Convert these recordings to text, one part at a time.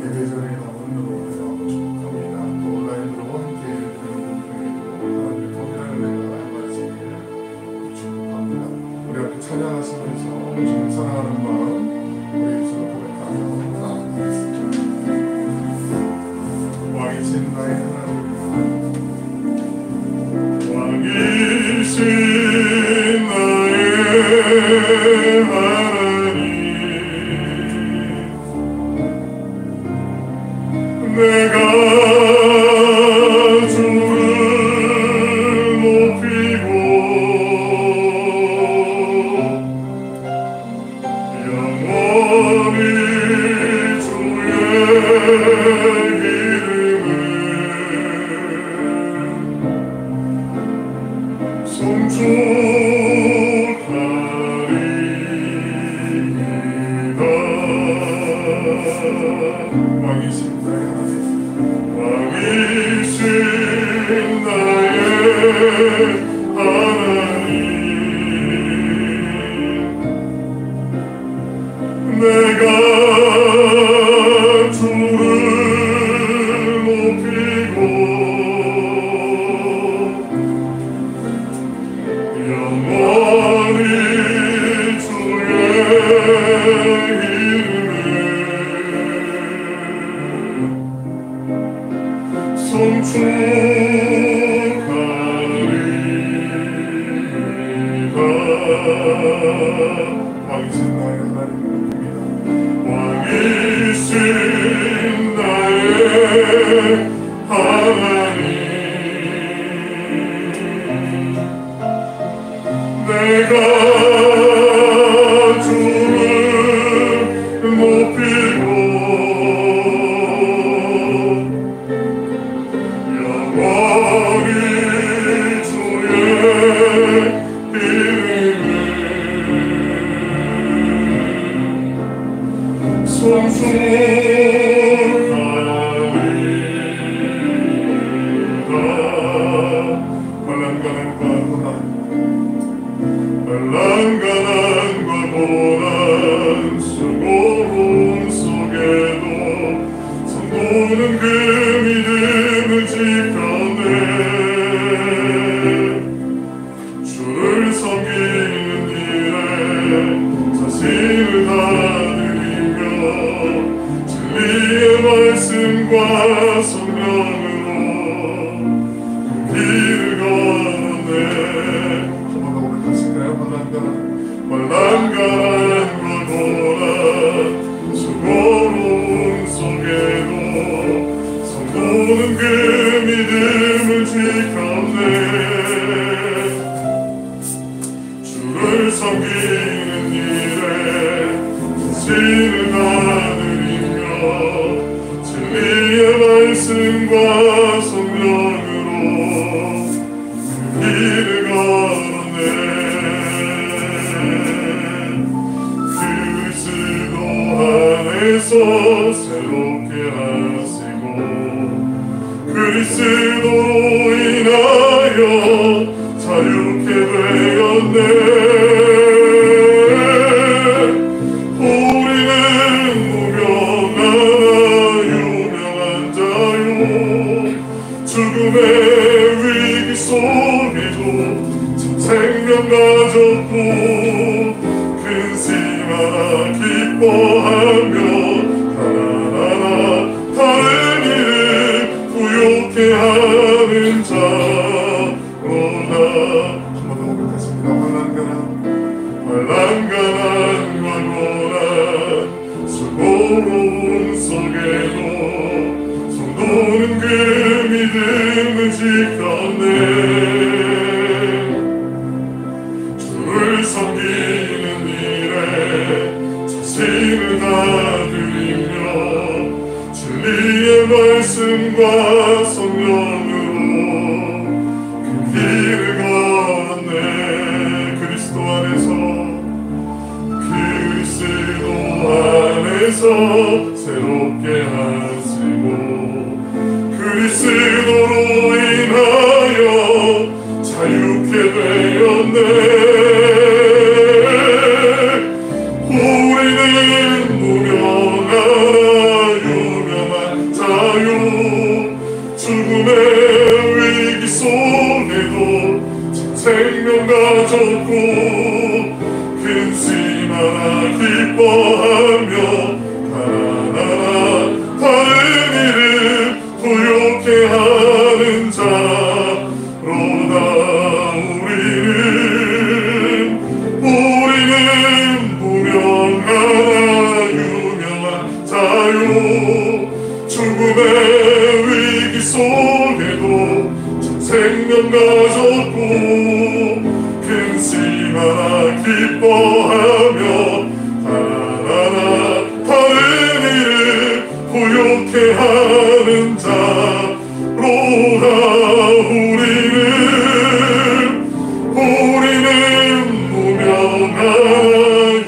예배전에 원으로 축복합니다. 또 온라인으로 함께 드리는 분들에게도 하나님의 통일하는 은혜가 임하시기를 축복합니다. 우리 함께 찬양하시면서 주님 사랑하는 마음 우리 예수를 고백하며 나아가겠습니다. 왕이신 나의 하나님, 왕이신 나의 하나님, 내가 주를 높이고 영원히 주의 이름을 송축하리이다. 왕이신 나의 하나님, 왕이신 나의 하나님, 내가 주를 높이고 영원히 주의 이름을 송축하리이다. 왕이신 나의 하나님입니다. 왕이신 나의 하나님, 내가 주를 높이고 영원히 주의 이름을 송축하리이다. 말랑가난과 고난 수고로움 속에도 성도는 그 믿음을 지켜내 주를 섬기는 일에 자신을 다드리며 진리의 말씀과 성령으로 그 길을 걸어내. 한번 더 고백하실까요? 말랑가난 고난 수고로움 속에도 성도는 그 믿음을 지켜내 주를 섬기는 일에 자신을 다드리며 진리의 말씀과 성령으로 그 길을 걸어내 그리스도 새롭게 하시고 그리스도로 인하여 자유케 되었네. 우리는 무명하나 유명한 자요 죽음의 위기 속에도 참 생명 가졌고 근심하나 기뻐하며 하나하나 다른 일을 부욕해 하는 자로다. 한 번 더 고백하십니다. 말랑가난과 고난 수고로움 속에도 성도는 그 믿음을 지켜내 주를 섬기는 일에 자신을 다드리며 진리의 말씀과 성령으로 그 길을 걸었네. 그리스도 안에서 새롭게 하시고 그리스도로 인하여 자유케 되었네. 생명 가졌고 근심 하나 기뻐하며 가난하나 다른 일을 부욕해 하는 자로다. 우리는 무명하나 유명한 자요. 죽음의 위기 속에도 생명 가졌고 근심 하나 기뻐하며 가난하나 다른 일을 부욕해 하는 자로다. 우리는 무명하나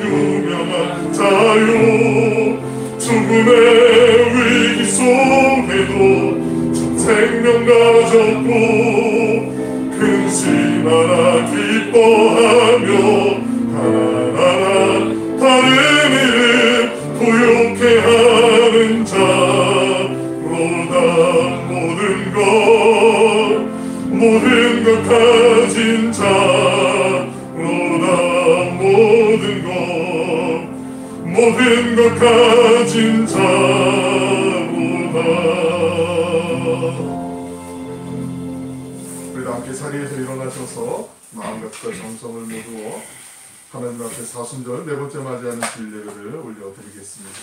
유명한 자요. 죽음의 위기 속에도 생명 가졌고 근심 하나 기뻐하며 가난하나 다른 일을 부욕해 하는 자로다. 모든 것 가진 자로다. 모든 것 가진 자로다. 우리 함께 자리에서 일어나셔서 마음과 뜻과 정성을 모두어 하나님 앞에 사순절 네 번째 맞이하는 주일 예배를 올려드리겠습니다.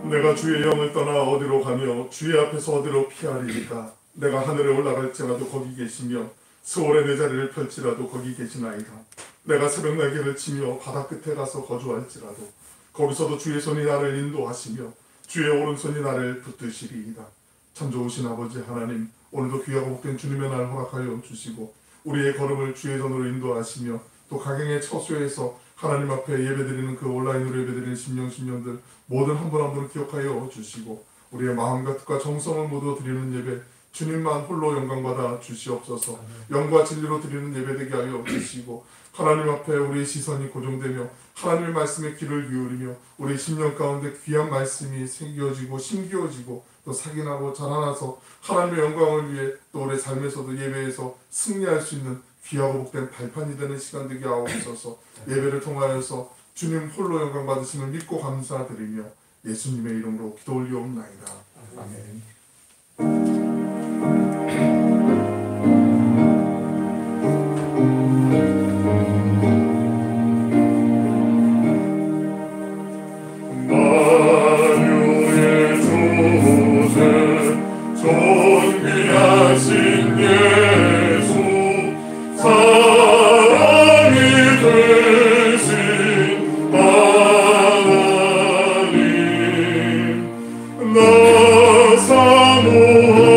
내가 주의 영을 떠나 어디로 가며 주의 앞에서 어디로 피하리이까. 내가 하늘에 올라갈지라도 거기 계시며 스월에 내 자리를 펼지라도 거기 계시나이다. 내가 새벽 날개를 치며 바다 끝에 가서 거주할지라도 거기서도 주의 손이 나를 인도하시며 주의 오른손이 나를 붙드시리이다. 참 좋으신 아버지 하나님, 오늘도 귀하고 복된 주님의 날 허락하여 주시고 우리의 걸음을 주의 전으로 인도하시며 또 가경의 처소에서 하나님 앞에 예배드리는 그 온라인으로 예배드리는 심령들 모든 한 분 한 분을 기억하여 주시고 우리의 마음과 뜻과 정성을 모두 드리는 예배 주님만 홀로 영광받아 주시옵소서. 영과 진리로 드리는 예배 되게 하여 주시고 하나님 앞에 우리의 시선이 고정되며 하나님의 말씀에 귀를 기울이며 우리 심령 가운데 귀한 말씀이 새겨지고 심겨지고 또 사기나고 자라나서 하나님의 영광을 위해 또 우리 삶에서도 예배에서 승리할 수 있는 귀하고 복된 발판이 되는 시간 되게 하옵소서. 예배를 통하여서 주님 홀로 영광 받으심을 믿고 감사드리며 예수님의 이름으로 기도 올리옵나이다. 아멘. 만유의 조세 존귀하신 예수 사랑이 되신 하나님 나 사모하리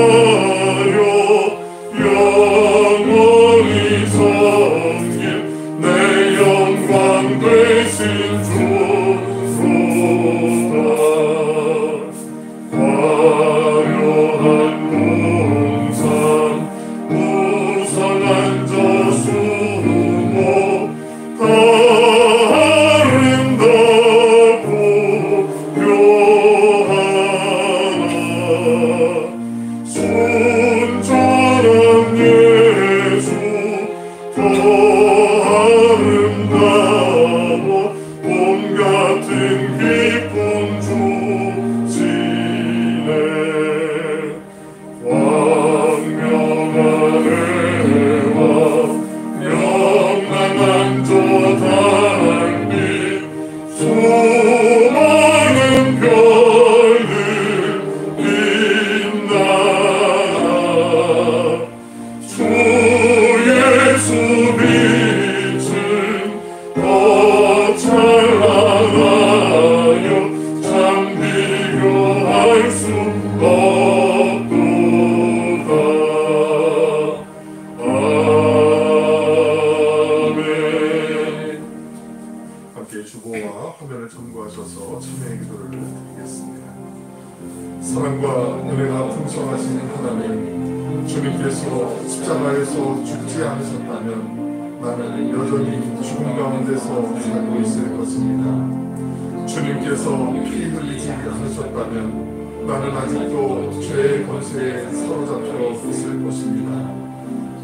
주님께서 십자가에서 죽지 않으셨다면 나는 여전히 죽음 가운데서 살고 있을 것입니다. 주님께서 피 흘리지 않으셨다면 나는 아직도 죄의 권세에 사로잡혀 있을 것입니다.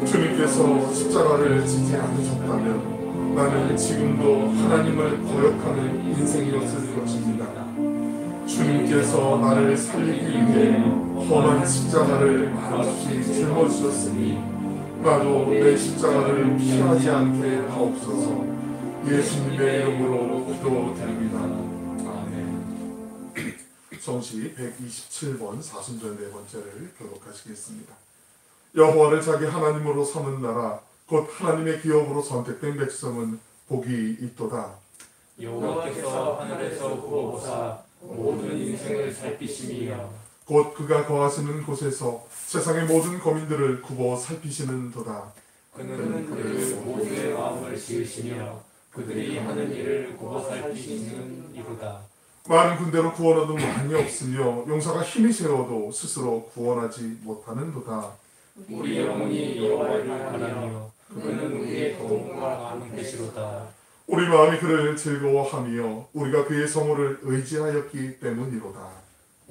주님께서 십자가를 지지 않으셨다면 나는 지금도 하나님을 거역하는 인생이었을 것입니다. 주님께서 나를 살리기 위해 험한 십자가를 말없이 짊어지셨으니 나도 내 십자가를 피하지 않게 하옵소서. 예수님의 이름으로 기도드립니다. 아멘. 성시 127번 사순절 네 번째를 교독하시겠습니다. 여호와를 자기 하나님으로 삼은 나라 곧 하나님의 기업으로 선택된 백성은 복이 있도다. 여호와께서 하늘에서 구워보사 모든 인생을 살피심이여 곧 그가 거하시는 곳에서 세상의 모든 거민들을 굽어 살피시는도다. 그는 그들 모두의 마음을 지으시며 그들이 하는 일을 굽어 살피시는 이로다. 많은 군대로 구원하도 많이 없으며 용사가 힘이 세워도 스스로 구원하지 못하는도다. 우리 영혼이 여호와를 바라며 그는 우리의 도움과 방패시로다. 우리 마음이 그를 즐거워하며 우리가 그의 성호를 의지하였기 때문이로다.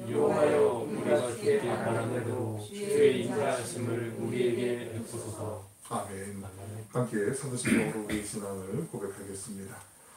여호와여 우리가 주께 바라는 대로 주의 인자하심을 우리에게 베푸소서. 아멘. 함께 사도신경으로 우리 신앙을 고백하겠습니다.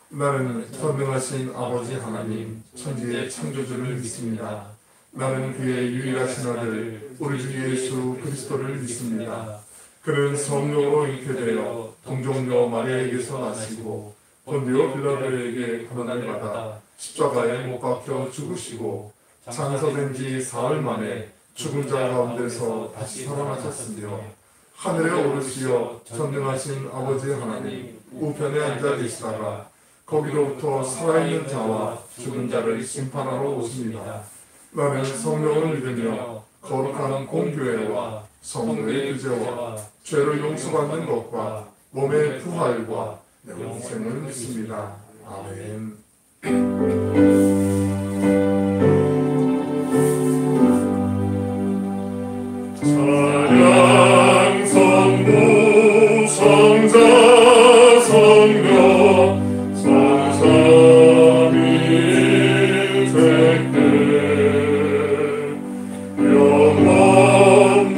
나는 전능하신 아버지 하나님 천지의 창조주를 믿습니다. 나는 그의 유일하신 아들 우리 주 예수 그리스도를 믿습니다. 그는 성령으로 잉태되어 동정녀 마리아에게서 나시고 본디오 빌라도에게 고난을 받아 십자가에 못 박혀 죽으시고 장사된 지 사흘 만에 죽은 자 가운데서 다시 살아나셨으며 하늘에 오르시어 전능하신 아버지 하나님 우편에 앉아 계시다가 거기로부터 살아있는 자와 죽은 자를 심판하러 오십니다. 나는 성령을 믿으며 거룩한 공교회와 성도의 교제와 죄를 용서받는 것과 몸의 부활과 영생을 믿습니다. 아멘. 찬양 성부 성자 성령 성삼위일체때 영원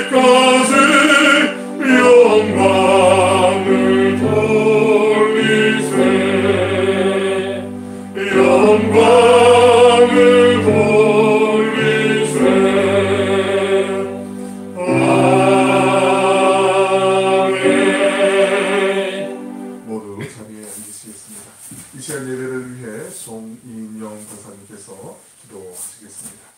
무궁하기까지 영광을 돌리세 영광을 돌리세 아멘. 모두 자리에 앉으시겠습니다. 이 시간 예배를 위해 송인영 권사님께서 기도하시겠습니다.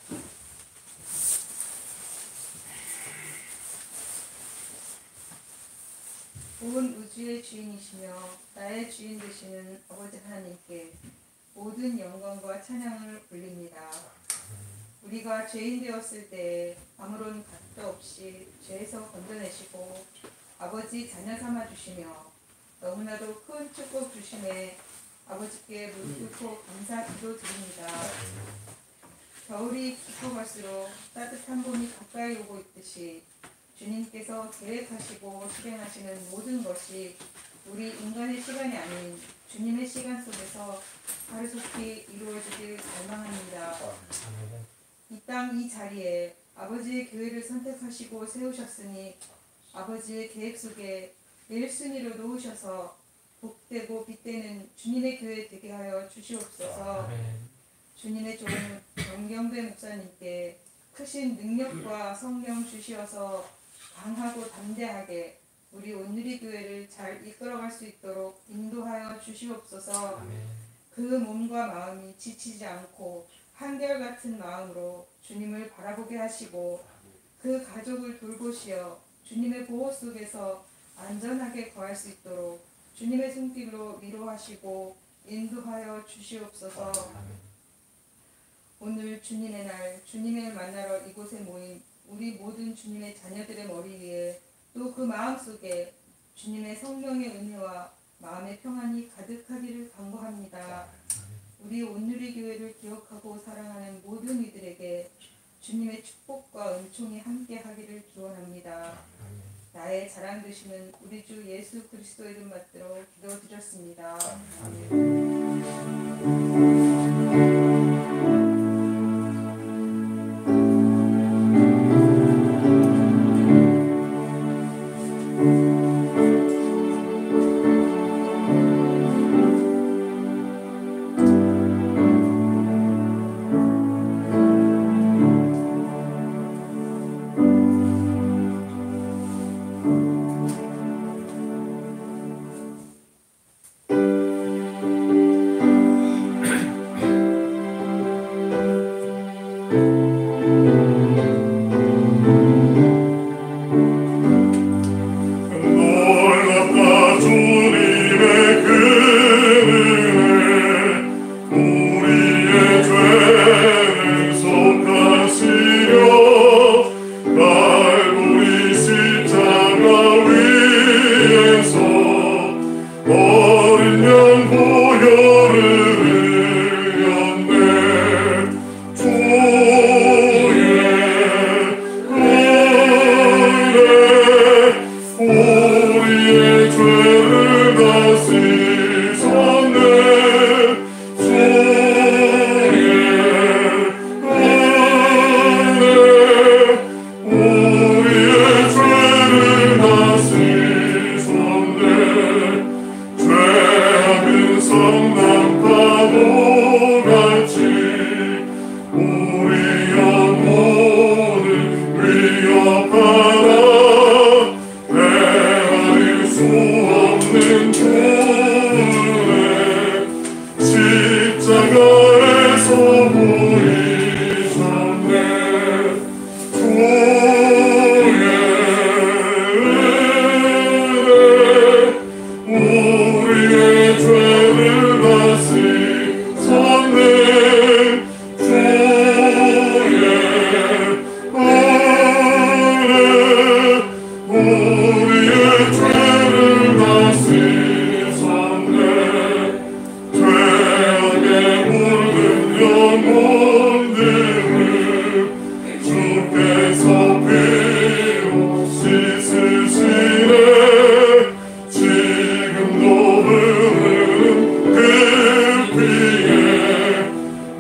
온 우주의 주인이시며 나의 주인 되시는 아버지 하나님께 모든 영광과 찬양을 올립니다. 우리가 죄인 되었을 때에 아무런 값도 없이 죄에서 건져내시고 아버지 자녀 삼아 주시며 너무나도 큰 축복 주심에 아버지께 무릎 꿇고 감사 기도드립니다. 겨울이 깊어갈수록 따뜻한 봄이 가까이 오고 있듯이 주님께서 계획하시고 실행하시는 모든 것이 우리 인간의 시간이 아닌 주님의 시간 속에서 하루속히 이루어지길 갈망합니다. 이 땅 이 자리에 아버지의 교회를 선택하시고 세우셨으니 아버지의 계획 속에 1순위로 놓으셔서 복되고 빛되는 주님의 교회 되게 하여 주시옵소서. 주님의 종 정경배 목사님께 크신 능력과 성령 주시어서 강하고 담대하게 우리 온누리 교회를 잘 이끌어갈 수 있도록 인도하여 주시옵소서. 그 몸과 마음이 지치지 않고 한결같은 마음으로 주님을 바라보게 하시고 그 가족을 돌보시어 주님의 보호 속에서 안전하게 거할 수 있도록 주님의 손길로 위로하시고 인도하여 주시옵소서. 오늘 주님의 날 주님을 만나러 이곳에 모인 우리 모든 주님의 자녀들의 머리 위에 또 그 마음속에 주님의 성령의 은혜와 마음의 평안이 가득하기를 간구합니다. 우리 온누리 교회를 기억하고 사랑하는 모든 이들에게 주님의 축복과 은총이 함께하기를 기원합니다. 나의 자랑 되시는 우리 주 예수 그리스도 이름 받들어 기도드렸습니다. 아멘. 놀랍다 주님의 그 은혜 우리의 죄를 속하시려 갈보리 십자가 위에서 어린 양 보혈을 흘렸네. 주의 은혜 우리의 죄를 다 씻었네. 주의 은혜 우리의 죄를 다 씻었네. 죄악은 성난 파도같이 우리 영혼을 위협하라. 헤아릴 수 없는 주의 십자가에서 보이셨네. 주의 은혜 우리의 죄를 다 씻었네. 주의 은혜 우리의 죄를 다 씻었네. 죄악에 물든 영혼들을 주께서 피로 씻으시네. 지금도 흐르는 그 피에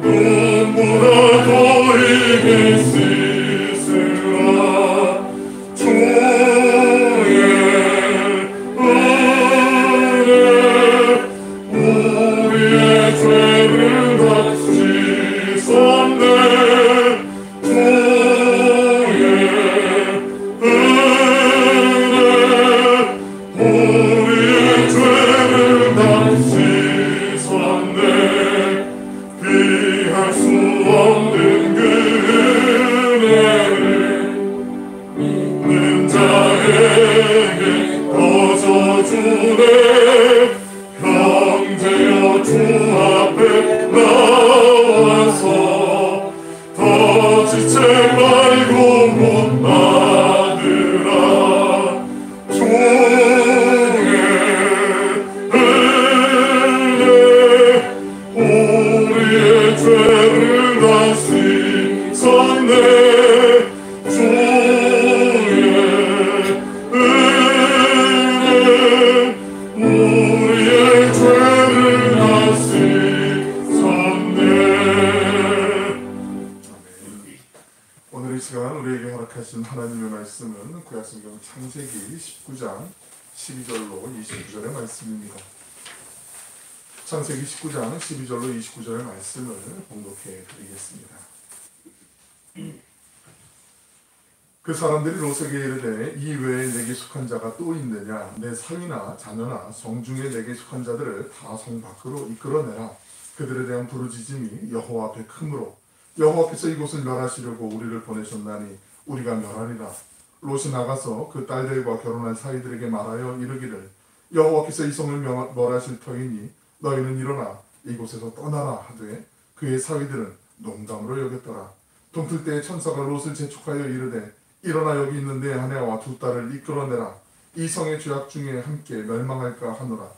눈보다 더이게 씻으라. 주의 은혜 우리의 죄를 다 씻었네. 주의 은혜 우리의 죄를 다 씻었네. 피할 수 없는 그 은혜를 믿는 자에게 거저주네. 형제여 주 앞에 나와서 더 지체 말고 못 받으라. 주의 은혜 우리의 죄를 다 씻었네. 주의 은혜 우리의 죄를 다 씻었네. 오늘 이 시간 우리에게 허락하신 하나님의 말씀은 구약성경 창세기 19장 12절로 29절의 말씀입니다. 창세기 19장 12절로 29절의 말씀을 봉독해 드리겠습니다. 그 사람들이 롯에게 이르되 이 외에 내게 속한 자가 또 있느냐. 내 상이나 자녀나 성중에 내게 속한 자들을 다 성 밖으로 이끌어내라. 그들에 대한 부르짖음이 여호와 앞에 크므로 여호와께서 이곳을 멸하시려고 우리를 보내셨나니 우리가 멸하리라. 롯이 나가서 그 딸들과 결혼할 사이들에게 말하여 이르기를 여호와께서 이 성을 멸하실 터이니 너희는 일어나 이곳에서 떠나라 하되 그의 사위들은 농담으로 여겼더라. 동틀 때에 천사가 롯을 재촉하여 이르되 일어나 여기 있는 내 아내와 두 딸을 이끌어내라. 이 성의 죄악 중에 함께 멸망할까 하노라.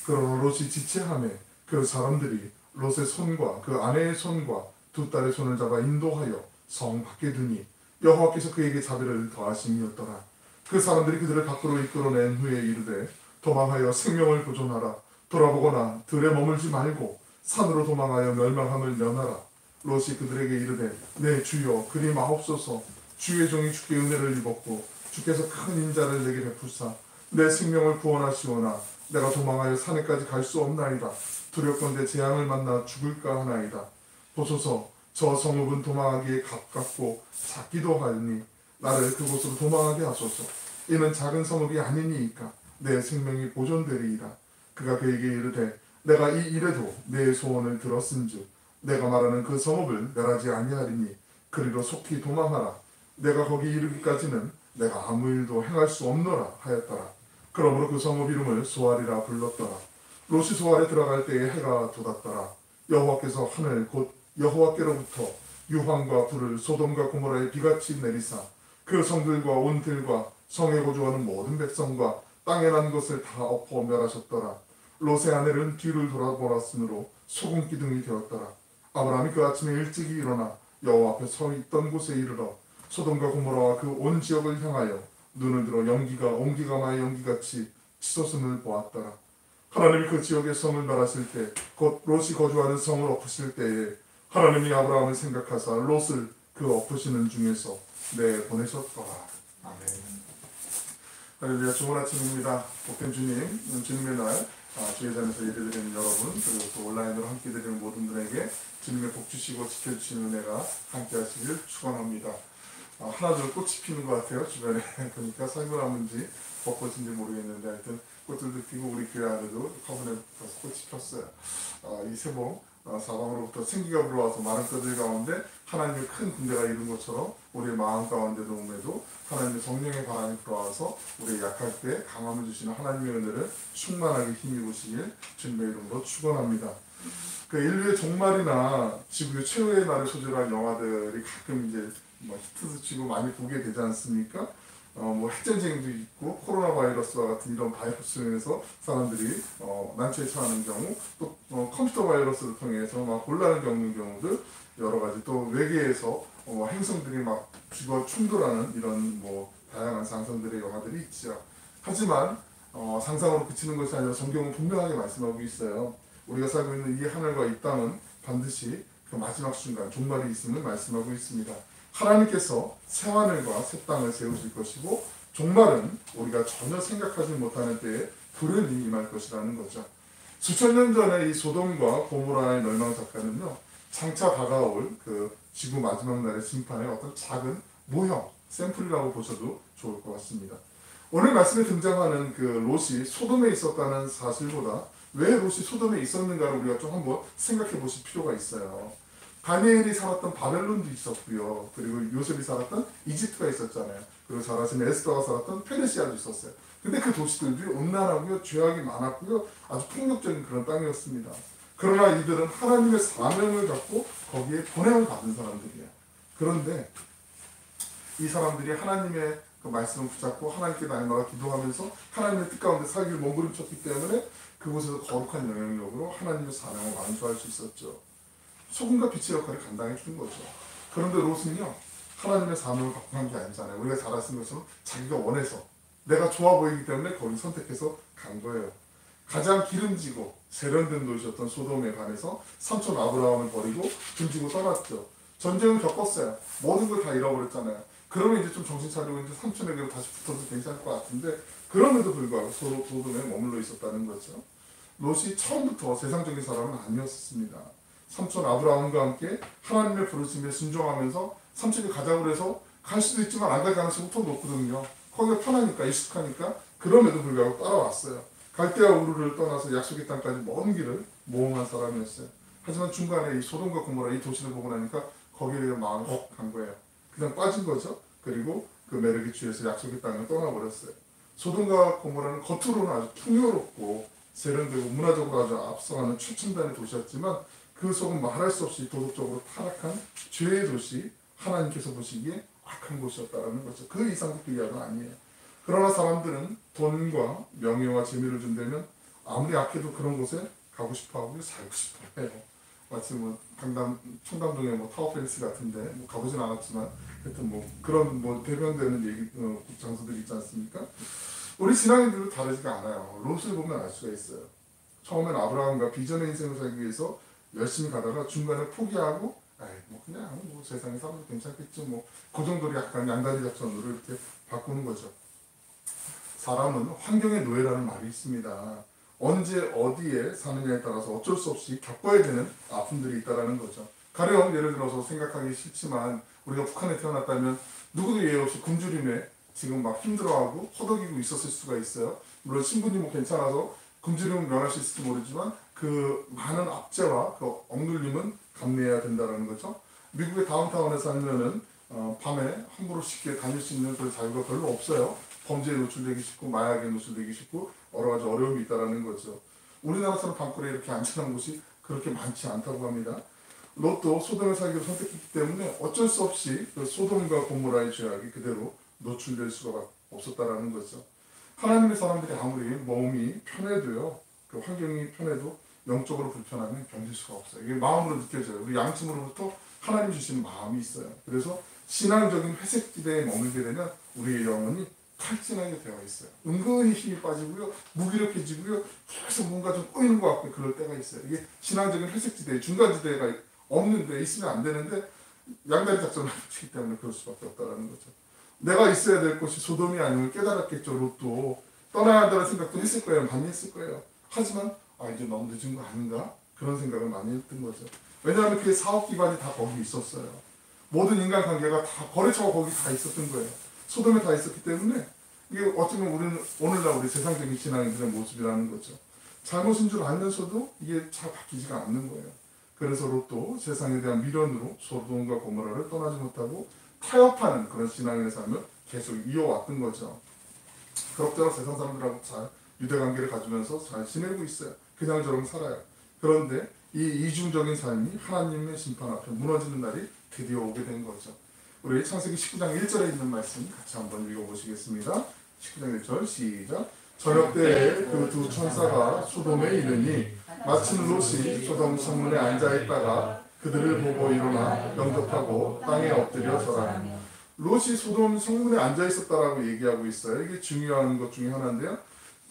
그러나 롯이 지체하며 그 사람들이 롯의 손과 그 아내의 손과 두 딸의 손을 잡아 인도하여 성 밖에 두니 여호와께서 그에게 자비를 더하심이었더라. 그 사람들이 그들을 밖으로 이끌어낸 후에 이르되 도망하여 생명을 보존하라. 돌아보거나 들에 머물지 말고 산으로 도망하여 멸망함을 면하라. 롯이 그들에게 이르되 내 주여 그리 마옵소서. 주의 종이 주께 은혜를 입었고 주께서 큰 인자를 내게 베푸사 내 생명을 구원하시오나 내가 도망하여 산에까지 갈 수 없나이다. 두렵건대 재앙을 만나 죽을까 하나이다. 보소서 저 성읍은 도망하기에 가깝고 작기도 하니 나를 그곳으로 도망하게 하소서. 이는 작은 성읍이 아니니이까 내 생명이 보존되리이다. 그가 그에게 이르되 내가 이 일에도 내 소원을 들었은즉 내가 말하는 그 성읍을 멸하지 아니하리니 그리로 속히 도망하라. 내가 거기 이르기까지는 내가 아무 일도 행할 수 없노라 하였더라. 그러므로 그 성읍 이름을 소알이라 불렀더라. 롯이 소알에 들어갈 때에 해가 돋았더라. 여호와께서 하늘 곧 여호와께로부터 유황과 불을 소돔과 고모라에 비같이 내리사 그 성들과 온 들과 성에 거주하는 모든 백성과 땅에 난 것을 다 엎어 멸하셨더라. 롯의 아내는 뒤를 돌아보았으므로 소금 기둥이 되었더라. 아브라함이 그 아침에 일찍이 일어나 여호와 앞에 서 있던 곳에 이르러 소돔과 고모라와 그 온 지역을 향하여 눈을 들어 온기가 마의 연기같이 치솟음을 보았더라. 하나님이 그 지역의 성을 멸하실 때 곧 롯이 거주하는 성을 엎으실 때에 하나님이 아브라함을 생각하사 롯을 그 엎으시는 중에서 내보내셨더라. 아멘. 할렐루야. 좋은 아침입니다. 복된 주님, 주님의 날 주의 잔에서 예배드리는 여러분, 그리고 또 온라인으로 함께 드리는 모든 분에게 주님의 복 주시고 지켜주시는 은혜가 함께 하시길 축원합니다. 하나둘 꽃이 피는 것 같아요. 주변에 보니까 살구나무인지 벚꽃인지 모르겠는데 하여튼 꽃들도 피고 우리 교회 안에도 화분에 꽃이 폈어요. 이 세봉 사방으로부터 생기가 불어와서 많은 것들 가운데 하나님의 큰 군대가 이룬 것처럼 우리의 마음 가운데도 오매도 하나님의 성령의 바람이 불어와서 우리의 약할 때 강함을 주시는 하나님의 은혜를 충만하게 힘입으시길 주님의 이름으로 축원합니다. 그 인류의 종말이나 지구의 최후의 날을 소재로 한 영화들이 가끔 이제 히트도 치고 많이 보게 되지 않습니까? 핵전쟁도 있고 코로나 바이러스와 같은 이런 바이러스로 인해서 사람들이 난처에 처하는 경우 또 컴퓨터 바이러스를 통해서 막 곤란을 겪는 경우들 여러 가지 또 외계에서 행성들이 막 죽어 충돌하는 이런 다양한 상상들의 영화들이 있죠. 하지만 상상으로 그치는 것이 아니라 성경은 분명하게 말씀하고 있어요. 우리가 살고 있는 이 하늘과 이 땅은 반드시 그 마지막 순간 종말이 있음을 말씀하고 있습니다. 하나님께서 새 하늘과 새 땅을 세우실 것이고 종말은 우리가 전혀 생각하지 못하는 때에 불행이 임할 것이라는 거죠. 수천 년 전에 이 소돔과 고모라의 멸망 사건은요, 장차 다가올 그 지구 마지막 날의 심판의 어떤 작은 모형, 샘플이라고 보셔도 좋을 것 같습니다. 오늘 말씀에 등장하는 그 롯이 소돔에 있었다는 사실보다 왜 롯이 소돔에 있었는가를 우리가 좀 한번 생각해 보실 필요가 있어요. 다니엘이 살았던 바벨론도 있었고요. 그리고 요셉이 살았던 이집트가 있었잖아요. 그리고 잘 아시는 에스더가 살았던 페르시아도 있었어요. 근데 그 도시들도 음란하고요, 죄악이 많았고요, 아주 폭력적인 그런 땅이었습니다. 그러나 이들은 하나님의 사명을 갖고 거기에 보냄을 받은 사람들이에요. 그런데 이 사람들이 하나님의 그 말씀을 붙잡고 하나님께 날마다 기도하면서 하나님의 뜻 가운데 살기를 몸부림쳤기 때문에 그곳에서 거룩한 영향력으로 하나님의 사명을 완수할 수 있었죠. 소금과 빛의 역할을 감당해 준 거죠. 그런데 롯은요, 하나님의 사명을 갖고 간 게 아니잖아요. 우리가 잘 아시는 것처럼 자기가 원해서 내가 좋아 보이기 때문에 거기 선택해서 간 거예요. 가장 기름지고 세련된 도시였던 소돔에 관해서 삼촌 아브라함을 버리고 등지고 떠났죠. 전쟁을 겪었어요. 모든 걸 다 잃어버렸잖아요. 그러면 이제 좀 정신 차리고 이제 삼촌에게로 다시 붙어도 괜찮을 것 같은데 그럼에도 불구하고 소돔에 머물러 있었다는 거죠. 롯이 처음부터 세상적인 사람은 아니었습니다. 삼촌 아브라함과 함께 하나님의 부르심에 순종하면서 삼촌이 가자고 해서 갈 수도 있지만 안 갈 가능성이 더 높거든요. 거기가 편하니까 익숙하니까 그럼에도 불구하고 따라왔어요. 갈대아 우르를 떠나서 약속의 땅까지 먼 길을 모험한 사람이었어요. 하지만 중간에 이 소돔과 고모라 이 도시를 보고 나니까 거기에 대한 마음이 확 간 거예요. 그냥 빠진 거죠. 그리고 그 매력에 취해서 약속의 땅을 떠나버렸어요. 소돔과 고모라는 겉으로는 아주 풍요롭고 세련되고 문화적으로 아주 앞서가는 최첨단의 도시였지만 그 속은 말할 수 없이 도덕적으로 타락한 죄의 도시, 하나님께서 보시기에 악한 곳이었다는 거죠. 그 이상도 그 이하가 아니에요. 그러나 사람들은 돈과 명예와 재미를 준다면 아무리 악해도 그런 곳에 가고 싶어하고 살고 싶어해요. 마치 뭐 청담동의 뭐 타워팰리스 같은데 뭐 가보진 않았지만 하여튼 뭐 그런 뭐 대변되는 얘기 장소들이 있지 않습니까? 우리 신앙인들도 다르지가 않아요. 롯을 보면 알 수가 있어요. 처음엔 아브라함과 비전의 인생을 살기 위해서 열심히 가다가 중간에 포기하고 뭐 그냥 뭐 세상에 살아도 괜찮겠지 뭐 그 정도로 약간 양다리 작전으로 이렇게 바꾸는 거죠. 사람은 환경의 노예라는 말이 있습니다. 언제 어디에 사느냐에 따라서 어쩔 수 없이 겪어야 되는 아픔들이 있다는 거죠. 가령 예를 들어서 생각하기 싫지만 우리가 북한에 태어났다면 누구도 예외 없이 굶주림에 지금 막 힘들어하고 허덕이고 있었을 수가 있어요. 물론 신분이 뭐 괜찮아서 굶주림은 면할 수 있을지 모르지만 그 많은 압제와 그 억눌림은 감내해야 된다는 거죠. 미국의 다운타운에 살면은 밤에 함부로 쉽게 다닐 수 있는 그런 자유가 별로 없어요. 범죄에 노출되기 쉽고 마약에 노출되기 쉽고 여러 가지 어려움이 있다는 거죠. 우리나라처럼 밤거리에 이렇게 안전한 곳이 그렇게 많지 않다고 합니다. 롯도 소돔에 살기로 선택했기 때문에 어쩔 수 없이 그 소돔과 고모라의 죄악이 그대로 노출될 수가 없었다라는 거죠. 하나님의 사람들이 아무리 몸이 편해도요, 그 환경이 편해도 영적으로 불편하면 견딜 수가 없어요. 이게 마음으로 느껴져요. 우리 양심으로부터 하나님 주시는 마음이 있어요. 그래서 신앙적인 회색지대에 머물게 되면 우리의 영혼이 탈진하게 되어 있어요. 은근히 힘이 빠지고요, 무기력해지고요, 계속 뭔가 좀 꼬이는 것 같고 그럴 때가 있어요. 이게 신앙적인 회색지대, 중간지대가 없는데 있으면 안 되는데 양다리 작전을 하기 때문에 그럴 수밖에 없다는 거죠. 내가 있어야 될 곳이 소돔이 아니면 깨달았겠죠. 롯도 떠나야 한다는 생각도 했을 거예요. 많이 했을 거예요. 하지만 이제 너무 늦은 거 아닌가? 그런 생각을 많이 했던 거죠. 왜냐하면 그 사업 기반이 다 거기 있었어요. 모든 인간관계가 다 거래처가 거기 다 있었던 거예요. 소돔에 다 있었기 때문에 이게 어쩌면 우리는 오늘날 우리 세상적인 신앙인들의 모습이라는 거죠. 잘못인 줄 알면서도 이게 잘 바뀌지가 않는 거예요. 그래서 롯도 세상에 대한 미련으로 소돔과 고모라를 떠나지 못하고 타협하는 그런 신앙의 삶을 계속 이어왔던 거죠. 그럭저럭 세상 사람들하고 잘 유대관계를 가지면서 잘 지내고 있어요. 그냥 저런 살아요. 그런데 이 이중적인 삶이 하나님의 심판 앞에 무너지는 날이 드디어 오게 된 거죠. 우리 창세기 19장 1절에 있는 말씀 같이 한번 읽어보시겠습니다. 19장 1절 시작. 저녁 때에 그 두 천사가 소돔에 이르니 마침 롯이 소돔 성문에 앉아있다가 그들을 보고 일어나 영접하고 땅에 엎드려 절하니. 롯이 소돔 성문에 앉아있었다라고 얘기하고 있어요. 이게 중요한 것 중에 하나인데요.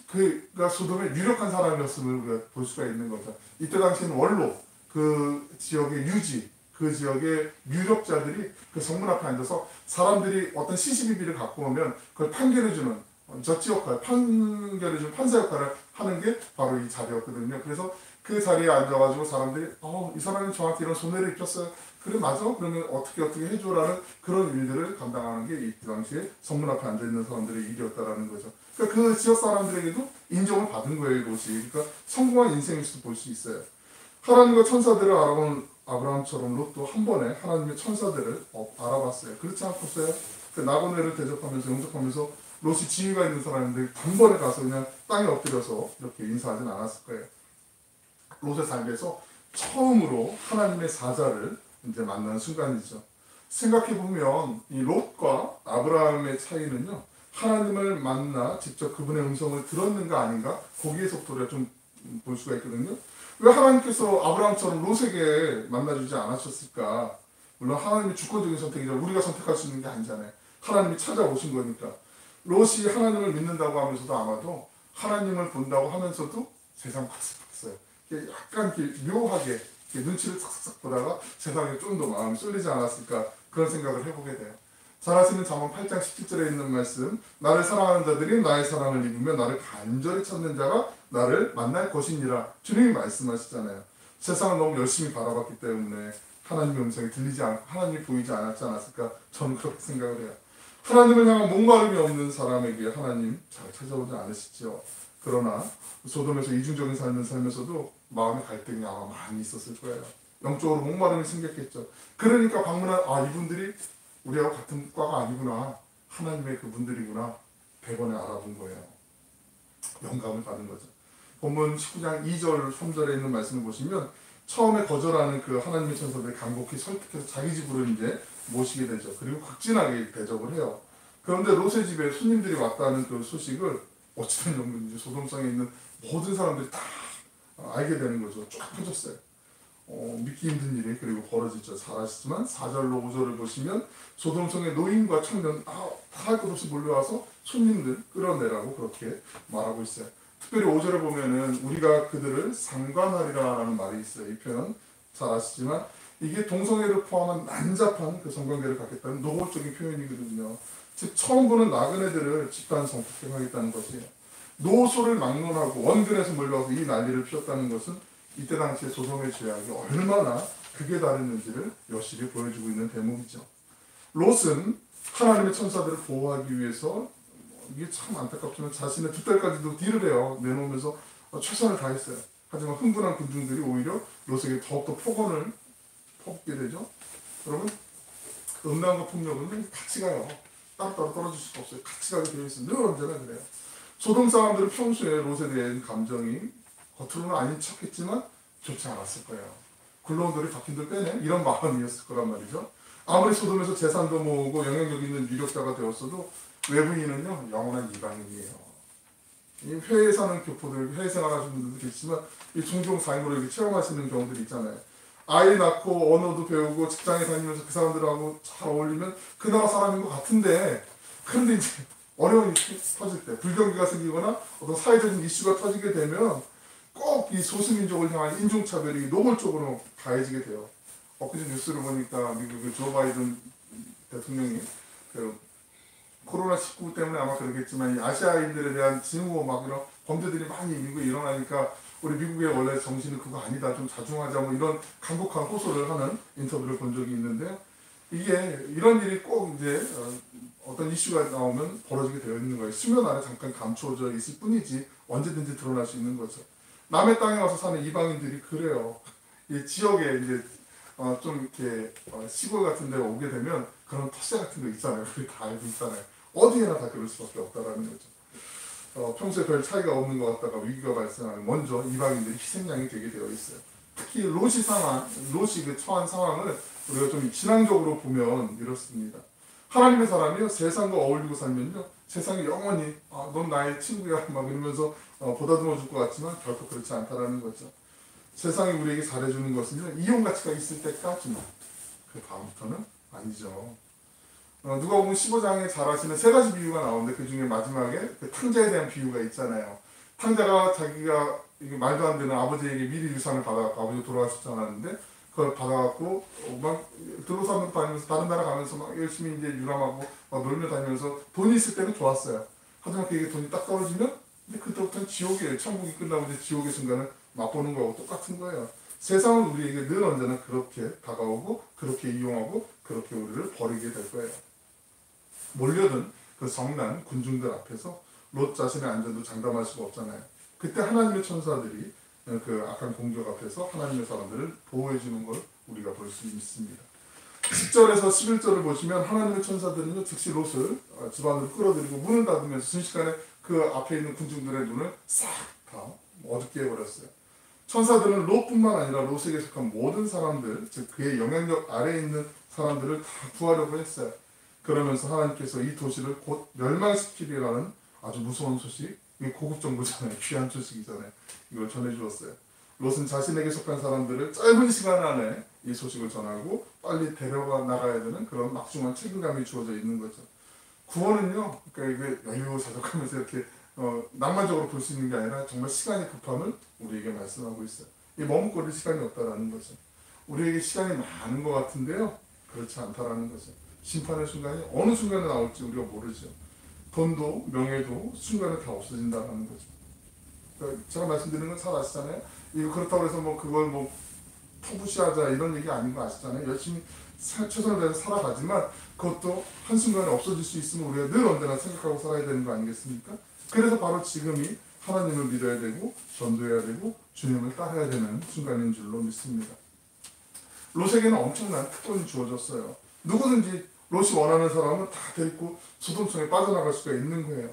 그가 소돔의 유력한 사람이었음을 우리가 볼 수가 있는 거죠. 이때 당시에는 원로, 그 지역의 유지, 그 지역의 유력자들이 그 성문 앞에 앉아서 사람들이 어떤 시시비비를 갖고 오면 그걸 판결해주는 저치 역할, 판결해주는 판사 역할을 하는 게 바로 이 자리였거든요. 그래서 그 자리에 앉아가지고 사람들이 이 사람이 저한테 이런 손해를 입혔어요. 그래 맞아? 그러면 어떻게 해줘라는 그런 일들을 감당하는 게 이 당시에 성문 앞에 앉아있는 사람들의 일이었다라는 거죠. 그러니까 그 지역 사람들에게도 인정을 받은 거예요, 이것이. 그러니까 성공한 인생일 수도 볼 수 있어요. 하나님과 천사들을 알아본 아브라함처럼 롯도 한 번에 하나님의 천사들을 알아봤어요. 그렇지 않겠어요? 그 나고네를 대접하면서 영접하면서 롯이 지위가 있는 사람인데 단번에 가서 그냥 땅에 엎드려서 이렇게 인사하진 않았을 거예요. 롯의 삶에서 처음으로 하나님의 사자를 이제 만나는 순간이죠. 생각해보면 이 롯과 아브라함의 차이는요, 하나님을 만나 직접 그분의 음성을 들었는가 아닌가 거기에서부터 우리가 좀 볼 수가 있거든요. 왜 하나님께서 아브라함처럼 롯에게 만나주지 않으셨을까? 물론 하나님의 주권적인 선택이죠. 우리가 선택할 수 있는 게 아니잖아요. 하나님이 찾아오신 거니까. 롯이 하나님을 믿는다고 하면서도 아마도 하나님을 본다고 하면서도 세상 봤어요. 약간 이렇게 묘하게 이렇게 눈치를 싹싹 보다가 세상에 좀 더 마음이 쏠리지 않았을까 그런 생각을 해보게 돼요. 잘 아시는 잠언 8장 17절에 있는 말씀, 나를 사랑하는 자들이 나의 사랑을 입으며 나를 간절히 찾는 자가 나를 만날 것이니라. 주님이 말씀하시잖아요. 세상을 너무 열심히 바라봤기 때문에 하나님의 음성이 들리지 않고 하나님이 보이지 않았지 않았을까 저는 그렇게 생각을 해요. 하나님을 향한 목마름이 없는 사람에게 하나님 잘 찾아오지 않으시죠. 그러나 소돔에서 이중적인 삶을 살면서도 마음의 갈등이 아마 많이 있었을 거예요. 영적으로 목마름이 생겼겠죠. 그러니까 방문한 이분들이 우리하고 같은 과가 아니구나, 하나님의 그분들이구나, 백번에 알아본 거예요. 영감을 받은 거죠. 본문 19장 2절 3절에 있는 말씀을 보시면 처음에 거절하는 그 하나님의 천사들이 간곡히 설득해서 자기 집으로 이제 모시게 되죠. 그리고 극진하게 대접을 해요. 그런데 롯의 집에 손님들이 왔다는 그 소식을 어찌된 용인지 소돔성에 있는 모든 사람들이 다 알게 되는 거죠. 쫙 퍼졌어요. 믿기 힘든 일이 그리고 벌어지죠. 잘 아시지만 4절로 5절을 보시면 소돔성의 노인과 청년 다 할 것 없이 몰려와서 손님들 끌어내라고 그렇게 말하고 있어요. 특별히 5절에 보면은 우리가 그들을 상관하리라라는 말이 있어요. 이 표현 잘 아시지만 이게 동성애를 포함한 난잡한 그 성관계를 갖겠다는 노골적인 표현이거든요. 즉 처음 보는 나그네들을 집단 성폭행하겠다는 것이에요. 노소를 막론하고 원근에서 몰려와서 이 난리를 피웠다는 것은 이때 당시에 소돔의 죄악이 얼마나 극에 달했는지를 여실히 보여주고 있는 대목이죠. 롯은 하나님의 천사들을 보호하기 위해서 이게 참 안타깝지만 자신의 두 딸까지도 딜을 해요. 내놓으면서 최선을 다했어요. 하지만 흥분한 군중들이 오히려 롯에게 더욱더 폭언을 퍼붓게 되죠. 여러분 음란과 폭력은 같이 가요. 따로따로 떨어질 수가 없어요. 같이 가게 되어 있어요. 늘 언제나 그래요. 소돔 사람들은 평소에 롯에 대한 감정이 겉으로는 아닌 척했지만 좋지 않았을 거예요. 굴러온돌이 바뀐돌 빼네? 이런 마음이었을 거란 말이죠. 아무리 소돔에서 재산도 모으고 영향력 있는 유력자가 되었어도 외부인은요 영원한 이방인이에요. 이 해외에 사는 교포들, 해외 생활하시는 분들도 계시지만 이 종종 삶으로 이렇게 체험하시는 경우들이 있잖아요. 아이 낳고 언어도 배우고 직장에 다니면서 그 사람들하고 잘 어울리면 그 나라 사람인 것 같은데 그런데 이제 어려운 일이 터질 때 불경기가 생기거나 어떤 사회적인 이슈가 터지게 되면 꼭 이 소수민족을 향한 인종차별이 노골적으로 가해지게 돼요. 엊그제 뉴스를 보니까 미국의 조 바이든 대통령이 그 코로나19 때문에 아마 그렇겠지만 이 아시아인들에 대한 징후 막 이런 범죄들이 많이 미국에 일어나니까 우리 미국의 원래 정신은 그거 아니다 좀 자중하자 뭐 이런 간곡한 호소를 하는 인터뷰를 본 적이 있는데요. 이게 이런 일이 꼭 이제 어떤 이슈가 나오면 벌어지게 되어 있는 거예요. 수면 아래 잠깐 감추어져 있을 뿐이지 언제든지 드러날 수 있는 거죠. 남의 땅에 와서 사는 이방인들이 그래요. 이 지역에 이제 좀 이렇게 시골 같은 데 오게 되면 그런 텃세 같은 거 있잖아요. 그게 다 알고 있잖아요. 어디에나 다 그럴 수밖에 없다라는 거죠. 평소에 별 차이가 없는 것 같다가 위기가 발생하면 먼저 이방인들이 희생양이 되게 되어 있어요. 특히 롯이 그 처한 상황을 우리가 좀 진앙적으로 보면 이렇습니다. 하나님의 사람이요 세상과 어울리고 살면요 세상이 영원히 넌 나의 친구야 막 이러면서 보다듬어 줄 것 같지만 결코 그렇지 않다라는 거죠. 세상이 우리에게 잘해주는 것은요 이용 가치가 있을 때까지만 그 다음부터는 아니죠. 누가복음 15장에 잘 아시는 세 가지 비유가 나오는데 그 중에 마지막에 그 탕자에 대한 비유가 있잖아요. 탕자가 자기가 이게 말도 안 되는 아버지에게 미리 유산을 받아갖고 아버지가 돌아가시지 않았는데 그걸 받아갖고 막 들로사면 다니면서 다른 나라 가면서 막 열심히 이제 유람하고 막 놀며 다니면서 돈이 있을 때는 좋았어요. 하지만 그게 돈이 딱 떨어지면 근데 그때부터는 지옥이에요. 천국이 끝나고 이제 지옥의 순간을 맛보는 거하고 똑같은 거예요. 세상은 우리에게 늘 언제나 그렇게 다가오고 그렇게 이용하고 그렇게 우리를 버리게 될 거예요. 몰려든 그 성난 군중들 앞에서 롯 자신의 안전도 장담할 수가 없잖아요. 그때 하나님의 천사들이 그 악한 공격 앞에서 하나님의 사람들을 보호해 주는 걸 우리가 볼 수 있습니다. 10절에서 11절을 보시면 하나님의 천사들은요 즉시 롯을 집안으로 끌어들이고 문을 닫으면서 순식간에 그 앞에 있는 군중들의 눈을 싹 다 어둡게 해버렸어요. 천사들은 롯뿐만 아니라 롯에게 속한 모든 사람들, 즉 그의 영향력 아래에 있는 사람들을 다 구하려고 했어요. 그러면서 하나님께서 이 도시를 곧 멸망시키리라는 아주 무서운 소식, 이게 고급 정보잖아요. 귀한 소식이잖아요. 이걸 전해주었어요. 롯은 자신에게 속한 사람들을 짧은 시간 안에 이 소식을 전하고 빨리 데려가 나가야 되는 그런 막중한 책임감이 주어져 있는 거죠. 구원은요, 그러니까 이게 여유자족하면서 이렇게 낭만적으로 볼 수 있는 게 아니라 정말 시간이 급함을 우리에게 말씀하고 있어요. 이 머뭇거릴 시간이 없다라는 거죠. 우리에게 시간이 많은 것 같은데요, 그렇지 않다라는 거죠. 심판의 순간이 어느 순간에 나올지 우리가 모르죠. 돈도 명예도 순간에 다 없어진다는 거죠. 그러니까 제가 말씀드리는 건 잘 아시잖아요. 이거 그렇다고 해서 뭐 그걸 뭐 포부시하자 이런 얘기 아닌 거 아시잖아요. 열심히 최선을 다해서 살아가지만 그것도 한순간에 없어질 수 있으면 우리가 늘 언제나 생각하고 살아야 되는 거 아니겠습니까? 그래서 바로 지금이 하나님을 믿어야 되고 전도해야 되고 주님을 따라야 되는 순간인 줄로 믿습니다. 롯에게는 엄청난 특권이 주어졌어요. 누구든지 롯이 원하는 사람은 다 데리고 소돔성에 빠져나갈 수가 있는 거예요.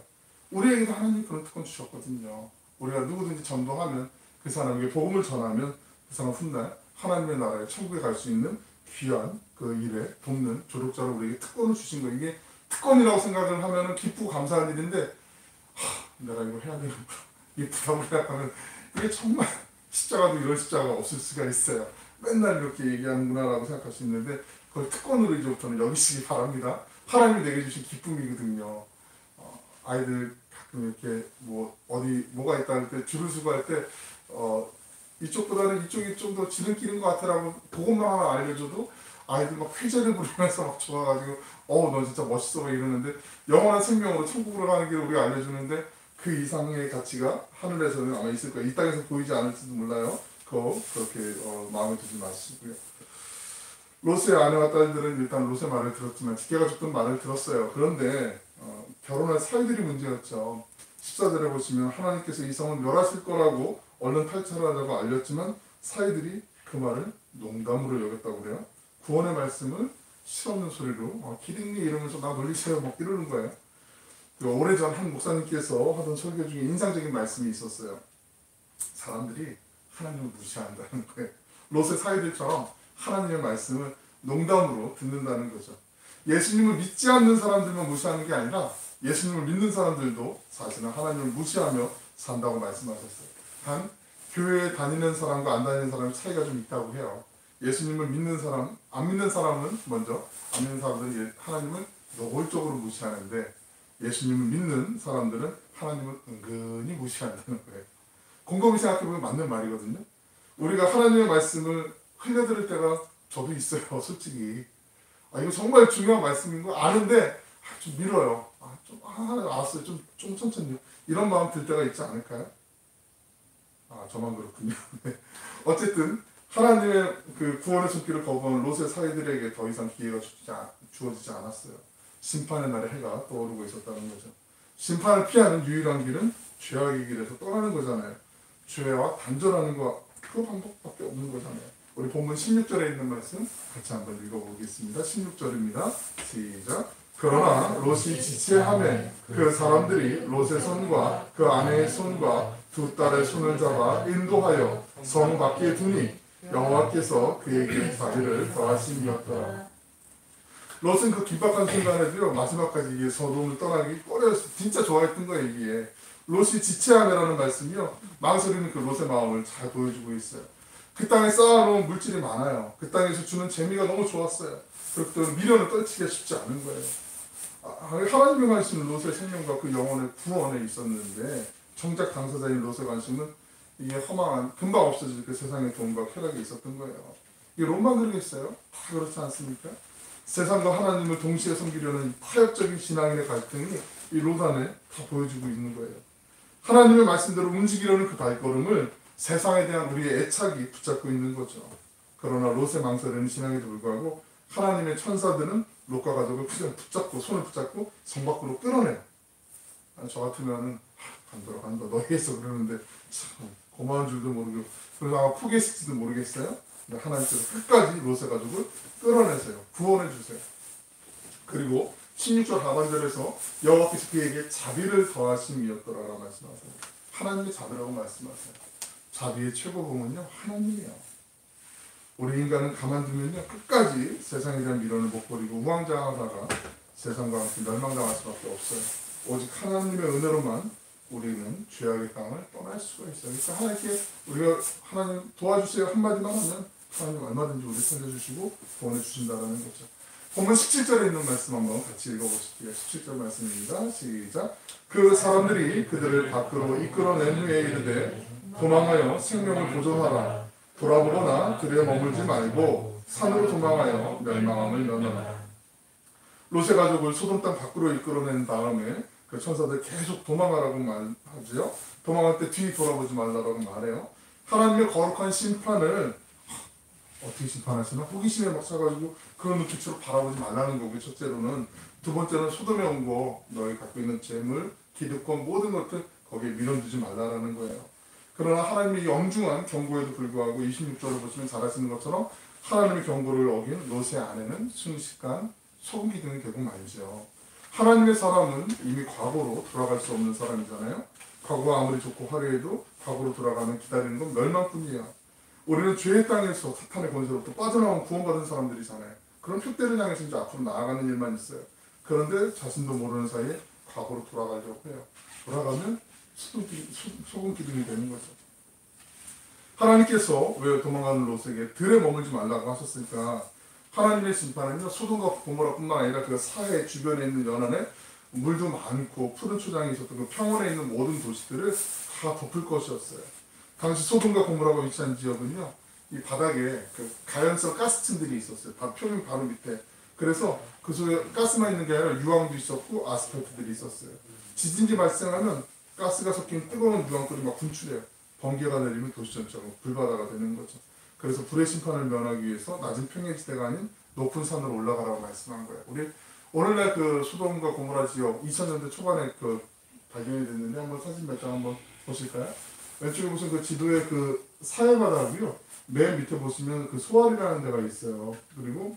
우리에게도 하나님 그런 특권 주셨거든요. 우리가 누구든지 전도하면 그 사람에게 복음을 전하면 그 사람 훗날 하나님의 나라에 천국에 갈 수 있는 귀한 그 일에 돕는 조력자로 우리에게 특권을 주신 거예요. 이게 특권이라고 생각을 하면 기쁘고 감사한 일인데 내가 이거 해야 되는구나 이 부담을 생각하면 이게 정말 십자가도 이런 십자가가 없을 수가 있어요. 맨날 이렇게 얘기하는구나라고 생각할 수 있는데 그걸 특권으로 이제부터는 여기시기 바랍니다. 하나님이 내게 주신 기쁨이거든요. 아이들 가끔 이렇게 뭐 어디 뭐가 있다 할 때 줄을 서고 할 때 이쪽보다는 이쪽이 좀 더 지름길인 것 같아라고 그것만 하나 알려줘도 아이들 막 회제를 부리면서 막 좋아가지고 너 진짜 멋있어 막 이러는데 영원한 생명으로 천국으로 가는 길을 우리가 알려주는데 그 이상의 가치가 하늘에서는 아마 있을 거예요. 이 땅에서 보이지 않을지도 몰라요. 그렇게 마음에 두지 마시고요. 롯의 아내와 딸들은 일단 롯의 말을 들었지만 지켜가줬던 말을 들었어요. 그런데 결혼할 사이들이 문제였죠. 14절에 보시면 하나님께서 이 성을 멸하실 거라고 얼른 탈출하자고 알렸지만 사이들이 그 말을 농담으로 여겼다고 그래요. 구원의 말씀을 실없는 소리로 기린니 이러면서 나 놀리세요 막 이러는 거예요. 오래전 한 목사님께서 하던 설교 중에 인상적인 말씀이 있었어요. 사람들이 하나님을 무시한다는 거예요. 롯의 사이들처럼 하나님의 말씀을 농담으로 듣는다는 거죠. 예수님을 믿지 않는 사람들만 무시하는 게 아니라 예수님을 믿는 사람들도 사실은 하나님을 무시하며 산다고 말씀하셨어요. 단 교회에 다니는 사람과 안 다니는 사람의 차이가 좀 있다고 해요. 예수님을 믿는 사람, 안 믿는 사람은 먼저 안 믿는 사람들은 하나님을 노골적으로 무시하는데 예수님을 믿는 사람들은 하나님을 은근히 무시한다는 거예요. 곰곰이 생각해보면 맞는 말이거든요. 우리가 하나님의 말씀을 흘려들을 때가 저도 있어요. 솔직히 이거 정말 중요한 말씀인 거 아는데 좀 미뤄요. 알았어요. 좀 천천히요. 이런 마음 들 때가 있지 않을까요? 저만 그렇군요. 네. 어쨌든 하나님의 그 구원의 손길을 거부한 롯의 사이들에게 더 이상 기회가 주어지지 않았어요. 심판의 날에 해가 떠오르고 있었다는 거죠. 심판을 피하는 유일한 길은 죄악의 길에서 떠나는 거잖아요. 죄와 단절하는 거 그 방법밖에 없는 거잖아요. 우리 본문 16절에 있는 말씀 같이 한번 읽어보겠습니다. 16절입니다. 시작. 그러나 롯이 지체하매 그 사람들이 롯의 손과 그 아내의 손과 두 딸의 손을 잡아 인도하여 성 밖에 두니 여호와께서 그에게 자비를 더하심이었더라. 롯은 그 긴박한 순간에도요 마지막까지 이게 소돔을 떠나기 꺼려서 진짜 좋아했던 거예요. 이게 롯이 지체하매라는 말씀이요 망설이는 그 롯의 마음을 잘 보여주고 있어요. 그 땅에 쌓아놓은 물질이 많아요. 그 땅에서 주는 재미가 너무 좋았어요. 그렇기 때문에 미련을 떨치기가 쉽지 않은 거예요. 하나님의 관심은 롯의 생명과 그 영혼의 구원에 있었는데 정작 당사자인 롯의 관심은 이게 허망한 금방 없어질 그 세상의 돈과 쾌락에 있었던 거예요. 이게 롯만 그러겠어요? 다 그렇지 않습니까? 세상과 하나님을 동시에 섬기려는 타협적인 신앙인의 갈등이 이 롯 안에 다 보여주고 있는 거예요. 하나님의 말씀대로 움직이려는 그 발걸음을 세상에 대한 우리의 애착이 붙잡고 있는 거죠. 그러나 롯의 망설이는 신앙에도 불구하고 하나님의 천사들은 롯과 가족을 그냥 붙잡고 손을 붙잡고 성 밖으로 끌어내요. 저 같으면은 간다 너희겠어 그러는데 참 고마운 줄도 모르고 그래서 아마 포기했을지도 모르겠어요. 근데 하나님께서 끝까지 롯의 가족을 끌어내세요. 구원해 주세요. 그리고 16절 하반절에서 여호와께서 그에게 자비를 더하심이었더라라고 말씀하세요. 하나님의 자비라고 말씀하세요. 자비의 최고봉은요 하나님이에요. 우리 인간은 가만두면요 끝까지 세상에 대한 미련을 못 버리고 우왕좌왕하다가 세상과 함께 멸망당할 수밖에 없어요. 오직 하나님의 은혜로만 우리는 죄악의 땅을 떠날 수가 있어요. 그러니까 하나님께 우리가 하나님 도와주세요 한마디만 하면 하나님 얼마든지 우리 살려주시고 도움을 주신다는 거죠. 본문 17절에 있는 말씀 한번 같이 읽어보실게요. 17절 말씀입니다. 시작. 그 사람들이 그들을 밖으로 이끌어낸 후에 이르되 도망하여 생명을 보존하라. 돌아보거나 들에 머물지 말고 산으로 도망하여 멸망함을 면하라. 롯의 가족을 소돔 땅 밖으로 이끌어낸 다음에 그 천사들 계속 도망가라고 말하죠. 도망갈 때 뒤 돌아보지 말라고 말해요. 하나님의 거룩한 심판을 어떻게 심판하시나? 호기심에 막 차가지고 그런 눈빛으로 바라보지 말라는 거고 첫째로는. 두 번째는 소돔에 온 거 너희 갖고 있는 재물, 기득권 모든 것들 거기에 밀어두지 말라는 거예요. 그러나 하나님의 영중한 경고에도 불구하고 26절을 보시면 잘 아시는 것처럼 하나님의 경고를 어긴 롯의 아내는 순식간 소금 기둥이 되고 말이죠. 하나님의 사람은 이미 과거로 돌아갈 수 없는 사람이잖아요. 과거가 아무리 좋고 화려해도 과거로 돌아가면 기다리는 건 멸망뿐이야. 우리는 죄의 땅에서 사탄의 권세로부터 빠져나온 구원받은 사람들이잖아요. 그런 표대를 향해서 이제 앞으로 나아가는 일만 있어요. 그런데 자신도 모르는 사이에 과거로 돌아가려고 해요. 돌아가면 소금 기둥이 되는 거죠. 하나님께서 왜 도망가는 롯에게 들에 머물지 말라고 하셨으니까 하나님의 심판은요 소돔과 고모라뿐만 아니라 그 사해 주변에 있는 연안에 물도 많고 푸른 초장이 있었던 그 평원에 있는 모든 도시들을 다 덮을 것이었어요. 당시 소돔과 고모라가 위치한 지역은요 이 바닥에 그 가연성 가스층들이 있었어요. 표면 바로 밑에. 그래서 그 속에 가스만 있는 게 아니라 유황도 있었고 아스팔트들이 있었어요. 지진이 발생하면 가스가 섞인 뜨거운 유황불이 막 분출해요. 번개가 내리면 도시 전체가 불바다가 되는 거죠. 그래서 불의 심판을 면하기 위해서 낮은 평야지대가 아닌 높은 산으로 올라가라고 말씀한 거예요. 우리 오늘날 그 소돔과 고모라 지역 2000년대 초반에 그 발견이 됐는데 한번 사진 몇 장 한번 보실까요? 왼쪽에 보시면 그 지도에 그 사해바다고요. 맨 밑에 보시면 그 소알이라는 데가 있어요. 그리고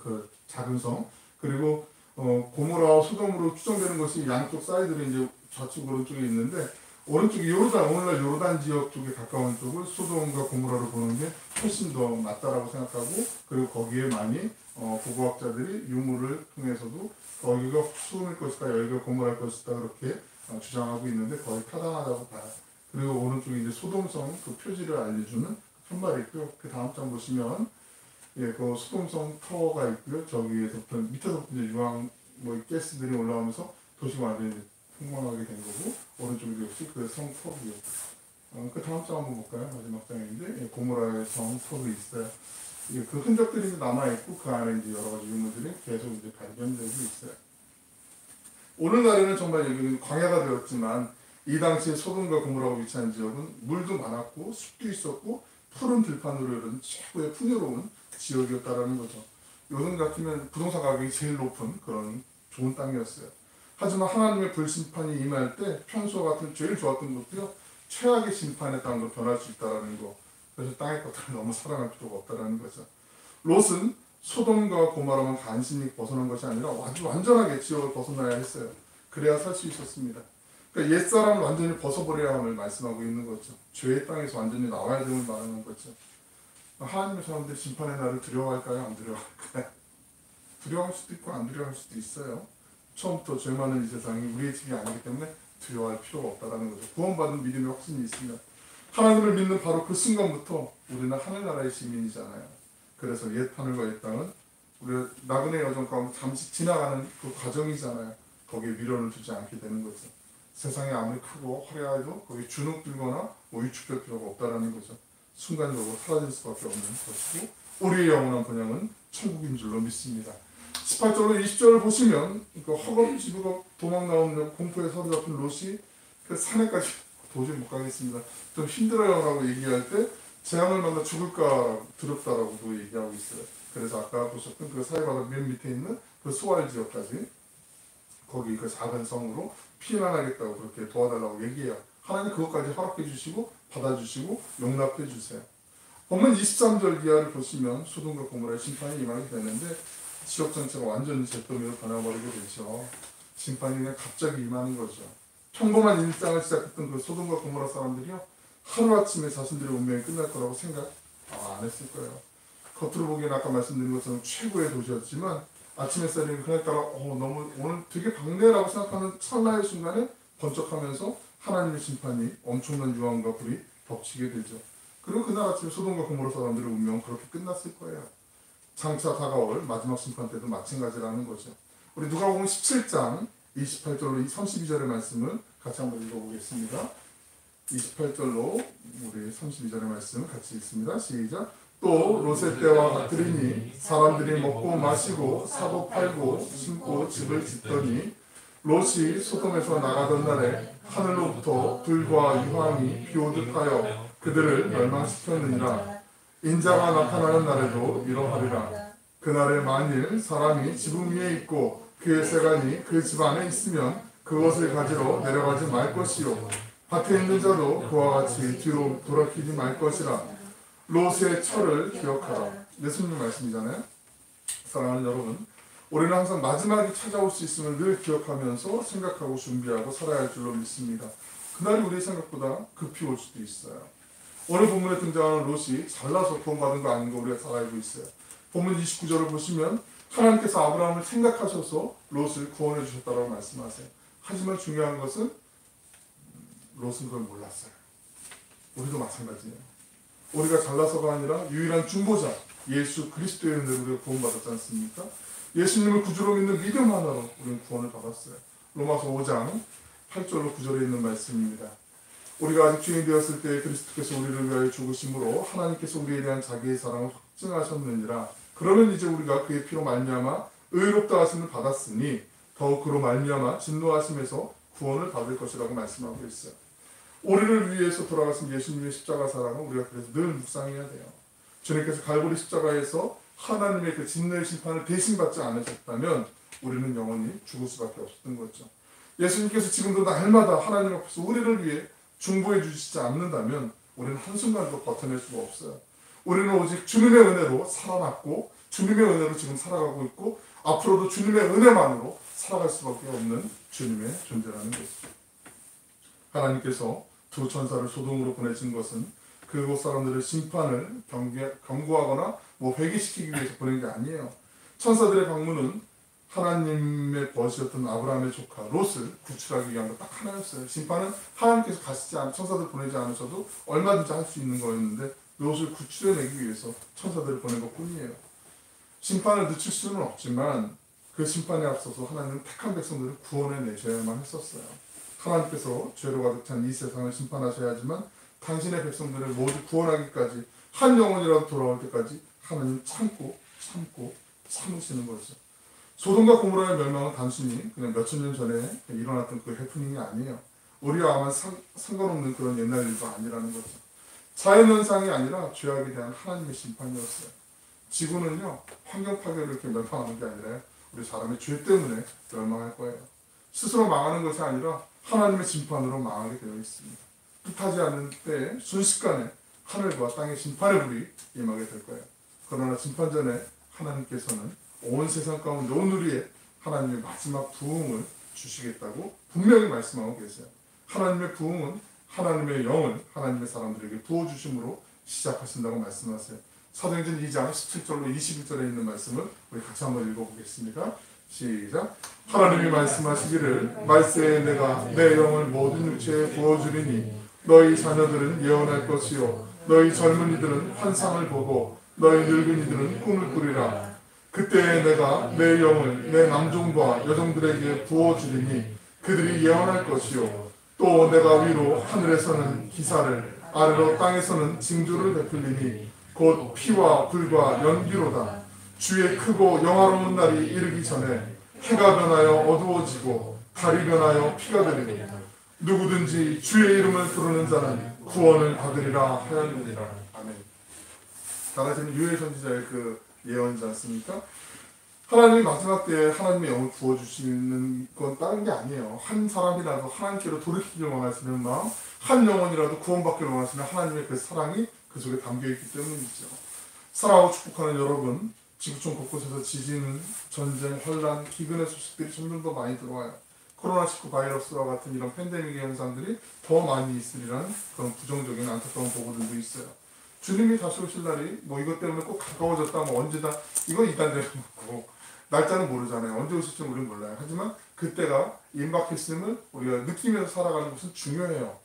그 작은 섬 그리고 고모라와 소돔으로 추정되는 것이 양쪽 사이드로 이제 좌측 오른쪽에 있는데 오른쪽이 요르단 오늘날 요르단 지역 쪽에 가까운 쪽을 소돔과 고모라로 보는 게 훨씬 더 맞다라고 생각하고 그리고 거기에 많이 고고학자들이 유물을 통해서도 거기가 수음일 것이다 여기가 고모라일 것이다 그렇게 주장하고 있는데 거의 타당하다고 봐요. 그리고 오른쪽에 이제 소돔성 그 표지를 알려주는 편말이 있고요. 그 다음 장 보시면 예, 그 소돔성 타워가 있고요. 저기에서부터 밑에서부터 이제 유황 뭐 가스들이 올라오면서 도시가 완전히 풍망하게 된 거고 오른쪽에도 역시 그 성 터뷰. 그 다음 장 한번 볼까요? 마지막 장인데 예, 고모라의 성 터뷰 있어요. 예, 그 흔적들이 남아 있고 그 안에 이제 여러 가지 유물들이 계속 이제 발견되고 있어요. 오늘날에는 정말 여기는 광야가 되었지만 이 당시에 소돔과 고모라가 위치한 지역은 물도 많았고 숲도 있었고 푸른 들판으로 이런 최고의 풍요로운 지역이었다라는 거죠. 요즘 같으면 부동산 가격이 제일 높은 그런 좋은 땅이었어요. 하지만 하나님의 불심판이 임할 때 평소와 같은 제일 좋았던 것도요 최악의 심판의 땅으로 변할 수 있다는 거. 그래서 땅의 것들을 너무 사랑할 필요가 없다는 거죠. 롯은 소돔과 고모라만 간신히 벗어난 것이 아니라 아주 완전하게 지역을 벗어나야 했어요. 그래야 살 수 있었습니다. 그러니까 옛사람을 완전히 벗어버려야 함을 말씀하고 있는 거죠. 죄의 땅에서 완전히 나와야 됨을 말하는 거죠. 하나님의 사람들 심판의 날을 두려워할까요? 안 두려워할까요? 두려워할 수도 있고 안 두려워할 수도 있어요. 처음부터 죄 많은 이 세상이 우리의 집이 아니기 때문에 두려워할 필요가 없다는 거죠. 구원받은 믿음의 확신이 있습니다. 하나님을 믿는 바로 그 순간부터 우리는 하늘나라의 시민이잖아요. 그래서 옛 하늘과 옛 땅은 우리 나그네 여정 가운데 잠시 지나가는 그 과정이잖아요. 거기에 미련을 두지 않게 되는 거죠. 세상이 아무리 크고 화려해도 거기에 주눅 들거나 위축될 필요가 없다는 거죠. 순간적으로 사라질 수밖에 없는 것이고 우리의 영원한 번영은 천국인 줄로 믿습니다. 18절로 20절을 보시면 그 허겁지겁 도망 나오는 공포에 사로잡힌 롯이 그 산에까지 도저히 못 가겠습니다. 좀 힘들어요 라고 얘기할 때 재앙을 만나 죽을까 두렵다라고도 얘기하고 있어요. 그래서 아까 보셨던 그 사해바다 맨 밑에 있는 그 소알 지역까지 거기 그 작은 성으로 피난하겠다고 그렇게 도와달라고 얘기해요. 하나님 그것까지 허락해 주시고 받아주시고 용납해 주세요. 본문 23절 이하를 보시면 소돔과 고모라의 심판이 임하게 되는데 지역 전체가 완전히 잿더미로 변해버리게 되죠. 심판이 그냥 갑자기 임하는 거죠. 평범한 일상을 시작했던 그 소돔과 고모라 사람들이요 하루아침에 자신들의 운명이 끝날 거라고 생각 안 했을 거예요. 겉으로 보기엔 아까 말씀드린 것처럼 최고의 도시였지만 아침 햇살이 그날따라 너무 오늘 되게 밝네라고 생각하는 찰나의 순간에 번쩍하면서 하나님의 심판이 엄청난 유황과 불이 덮치게 되죠. 그리고 그날 아침에 소돔과 고모라 사람들의 운명은 그렇게 끝났을 거예요. 장차 다가올 마지막 심판 때도 마찬가지라는 거죠. 우리 누가복음 17장 28절로 32절의 말씀을 같이 한번 읽어보겠습니다. 28절로 우리 32절의 말씀을 같이 읽습니다. 시작. 또 롯의 때와 같으리니 사람들이 먹고 마시고 사고 팔고 심고 집을 짓더니 롯이 소돔에서 나가던 날에 하늘로부터 불과 유황이 비오듯 하여 그들을 멸망시켰느니라. 인자가 나타나는 날에도 이러하리라. 그날에 만일 사람이 지붕 위에 있고 그의 세간이 그 집 안에 있으면 그것을 가지러 내려가지 말 것이요 밭에 있는 자도 그와 같이 뒤로 돌아키지 말 것이라. 롯의 철을 기억하라. 예수님 말씀이잖아요. 사랑하는 여러분, 우리는 항상 마지막이 찾아올 수 있음을 늘 기억하면서 생각하고 준비하고 살아야 할 줄로 믿습니다. 그날이 우리의 생각보다 급히 올 수도 있어요. 오늘 본문에 등장하는 롯이 잘나서 구원받은 거 아닌 거 우리가 잘 알고 있어요. 본문 29절을 보시면 하나님께서 아브라함을 생각하셔서 롯을 구원해 주셨다고 말씀하세요. 하지만 중요한 것은 롯은 그걸 몰랐어요. 우리도 마찬가지예요. 우리가 잘나서가 아니라 유일한 중보자 예수 그리스도의 은혜로 우리가 구원받았지 않습니까? 예수님을 구주로 믿는 믿음 하나로 우리는 구원을 받았어요. 로마서 5장 8절로 9절에 있는 말씀입니다. 우리가 아직 죄인 되었을 때 그리스도께서 우리를 위하여 죽으심으로 하나님께서 우리에 대한 자기의 사랑을 확증하셨느니라. 그러면 이제 우리가 그의 피로 말미암아 의롭다 하심을 받았으니 더욱 그로 말미암아 진노하심에서 구원을 받을 것이라고 말씀하고 있어요. 우리를 위해서 돌아가신 예수님의 십자가 사랑을 우리가 그래서 늘 묵상해야 돼요. 주님께서 갈보리 십자가에서 하나님의 그 진노의 심판을 대신 받지 않으셨다면 우리는 영원히 죽을 수밖에 없었던 거죠. 예수님께서 지금도 날마다 하나님 앞에서 우리를 위해 중보해 주시지 않는다면 우리는 한순간도 버텨낼 수가 없어요. 우리는 오직 주님의 은혜로 살아났고 주님의 은혜로 지금 살아가고 있고 앞으로도 주님의 은혜만으로 살아갈 수밖에 없는 주님의 존재라는 것이죠. 하나님께서 두 천사를 소돔으로 보내신 것은 그곳 사람들의 심판을 경고하거나 회개시키기 위해서 보낸 게 아니에요. 천사들의 방문은 하나님의 벗이었던 아브라함의 조카 롯을 구출하기 위한 것 딱 하나였어요. 심판은 하나님께서 천사들 보내지 않으셔도 얼마든지 할 수 있는 거였는데 롯을 구출해내기 위해서 천사들을 보낸 것 뿐이에요. 심판을 늦출 수는 없지만 그 심판에 앞서서 하나님은 택한 백성들을 구원해내셔야만 했었어요. 하나님께서 죄로 가득 찬 이 세상을 심판하셔야 하지만 당신의 백성들을 모두 구원하기까지 한 영혼이라도 돌아올 때까지 하나님 참으시는 거죠. 소돔과 고모라의 멸망은 단순히 그냥 몇천 년 전에 일어났던 그 해프닝이 아니에요. 우리와 아마 상관없는 그런 옛날 일도 아니라는 거죠. 자연현상이 아니라 죄악에 대한 하나님의 심판이었어요. 지구는요, 환경 파괴로 이렇게 멸망하는 게 아니라 우리 사람의 죄 때문에 멸망할 거예요. 스스로 망하는 것이 아니라 하나님의 심판으로 망하게 되어 있습니다. 뜻하지 않은 때에 순식간에 하늘과 땅의 심판의 불이 임하게 될 거예요. 그러나 심판 전에 하나님께서는 온 세상 가운데 온 우리의 하나님의 마지막 부흥을 주시겠다고 분명히 말씀하고 계세요. 하나님의 부흥은 하나님의 영을 하나님의 사람들에게 부어주심으로 시작하신다고 말씀하세요. 사도행전 2장 17절로 21절에 있는 말씀을 우리 같이 한번 읽어보겠습니다. 시작. 하나님이 말씀하시기를 말세에 내가 내 영을 모든 육체에 부어주리니 너희 자녀들은 예언할 것이요 너희 젊은이들은 환상을 보고 너희 늙은이들은 꿈을 꾸리라. 그때에 내가 내 영을 내 남종과 여종들에게 부어주리니 그들이 예언할 것이요 또 내가 위로 하늘에서는 기사를 아래로 땅에서는 징조를 베풀리니 곧 피와 불과 연기로다. 주의 크고 영화로운 날이 이르기 전에 해가 변하여 어두워지고 달이 변하여 피가 되리니 누구든지 주의 이름을 부르는 자는 구원을 받으리라 하였느니라. 아멘. 다 같이는 유엘 선지자의 그 예언이지 않습니까? 하나님이 마지막 때에 하나님의 영을 부어주시는 건 다른 게 아니에요. 한 사람이라도 하나님께로 돌이키길 원하시는 마음, 한 영혼이라도 구원받기를 원하시는 하나님의 그 사랑이 그 속에 담겨있기 때문이죠. 사랑하고 축복하는 여러분, 지구촌 곳곳에서 지진, 전쟁, 혼란, 기근의 소식들이 점점 더 많이 들어와요. 코로나19 바이러스와 같은 이런 팬데믹의 현상들이 더 많이 있으리라는 그런 부정적인 안타까운 보고들도 있어요. 주님이 다시 오실 날이 이것 때문에 꼭 가까워졌다, 언제다, 이거 이단되는 거고 날짜는 모르잖아요. 언제 오실지 우리는 몰라요. 하지만 그때가 임박했음을 우리가 느끼면서 살아가는 것은 중요해요.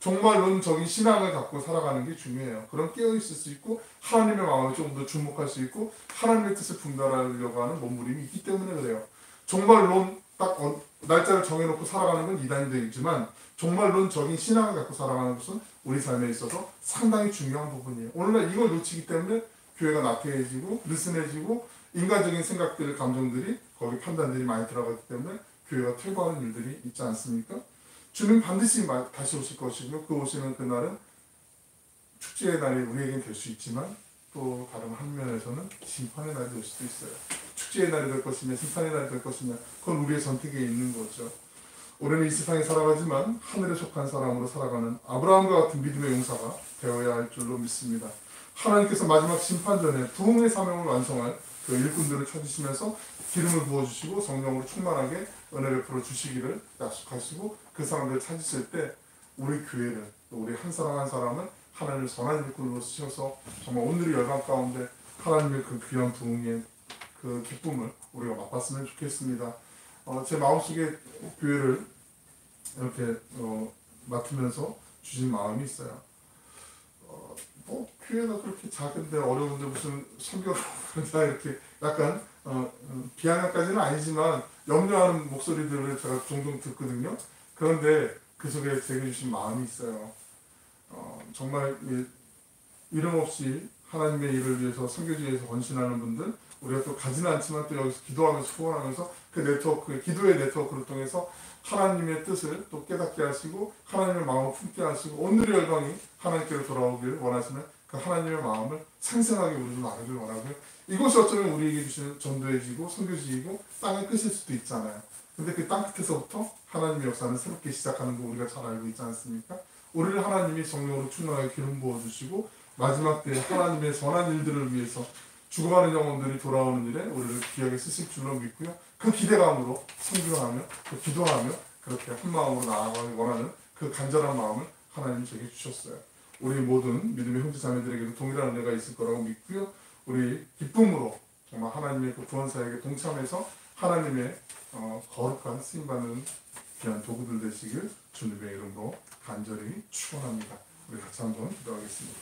종말론적인 신앙을 갖고 살아가는 게 중요해요. 그럼 깨어있을 수 있고 하나님의 마음을 조금 더 주목할 수 있고 하나님의 뜻을 분별하려고 하는 몸부림이 있기 때문에 그래요. 종말론 딱 날짜를 정해놓고 살아가는 건 이단이 되겠지만 종말론적인 신앙을 갖고 살아가는 것은 우리 삶에 있어서 상당히 중요한 부분이에요. 오늘날 이걸 놓치기 때문에 교회가 나태해지고 느슨해지고 인간적인 생각들, 감정들이 거기 판단들이 많이 들어가기 때문에 교회가 퇴보하는 일들이 있지 않습니까? 주님 반드시 다시 오실 것이고 그 오시는 그날은 축제의 날이 우리에겐 될 수 있지만 또 다른 한면에서는 심판의 날이 될 수도 있어요. 축제의 날이 될 것이냐 심판의 날이 될 것이냐 그건 우리의 선택에 있는 거죠. 우리는 이 세상에 살아가지만 하늘에 속한 사람으로 살아가는 아브라함과 같은 믿음의 용사가 되어야 할 줄로 믿습니다. 하나님께서 마지막 심판 전에 부흥의 사명을 완성할 그 일꾼들을 찾으시면서 기름을 부어주시고 성령으로 충만하게 은혜를 풀어주시기를 약속하시고 그 사람들을 찾으실 때 우리 교회를 또 우리 한 사람 한 사람은 하나님을 선한 일꾼으로 쓰셔서 정말 오늘의 열방 가운데 하나님의 그 귀한 부흥의 그 기쁨을 우리가 맛봤으면 좋겠습니다. 제 마음속에 교회를 이렇게 맡으면서 주신 마음이 있어요. 뭐 교회가 그렇게 작은데 어려운데 무슨 선교를 그러냐 이렇게 약간 비아냥까지는 아니지만 염려하는 목소리들을 제가 종종 듣거든요. 그런데 그 속에 제게 주신 마음이 있어요. 정말 이름 없이 하나님의 일을 위해서 선교지에서 헌신하는 분들, 우리가 또 가지는 않지만 또 여기서 기도하면서 후원하면서 그 네트워크, 기도의 네트워크를 통해서 하나님의 뜻을 또 깨닫게 하시고 하나님의 마음을 품게 하시고 온누리 열방이 하나님께로 돌아오길 원하시는 그 하나님의 마음을 생생하게 우리도 나누길 원하고요. 이곳이 어쩌면 우리에게 주시는 전도의 지고 선교지이고 땅의 끝일 수도 있잖아요. 근데 그 땅 끝에서부터 하나님의 역사는 새롭게 시작하는 거 우리가 잘 알고 있지 않습니까? 우리를 하나님이 성령으로 충만하게 기름 부어주시고 마지막 때에 하나님의 선한 일들을 위해서 죽어가는 영혼들이 돌아오는 일에 우리를 귀하게 쓰실 줄로 믿고요. 그 기대감으로 성교하며 또 기도하며 그렇게 한 마음으로 나아가길 원하는 그 간절한 마음을 하나님이 제게 주셨어요. 우리 모든 믿음의 형제 자매들에게도 동일한 은혜가 있을 거라고 믿고요. 우리 기쁨으로 정말 하나님의 그 구원사역에 동참해서 하나님의 거룩한 쓰임받는 귀한 도구들 되시길 주님의 이름으로 간절히 축원합니다. 우리 같이 한번 기도하겠습니다.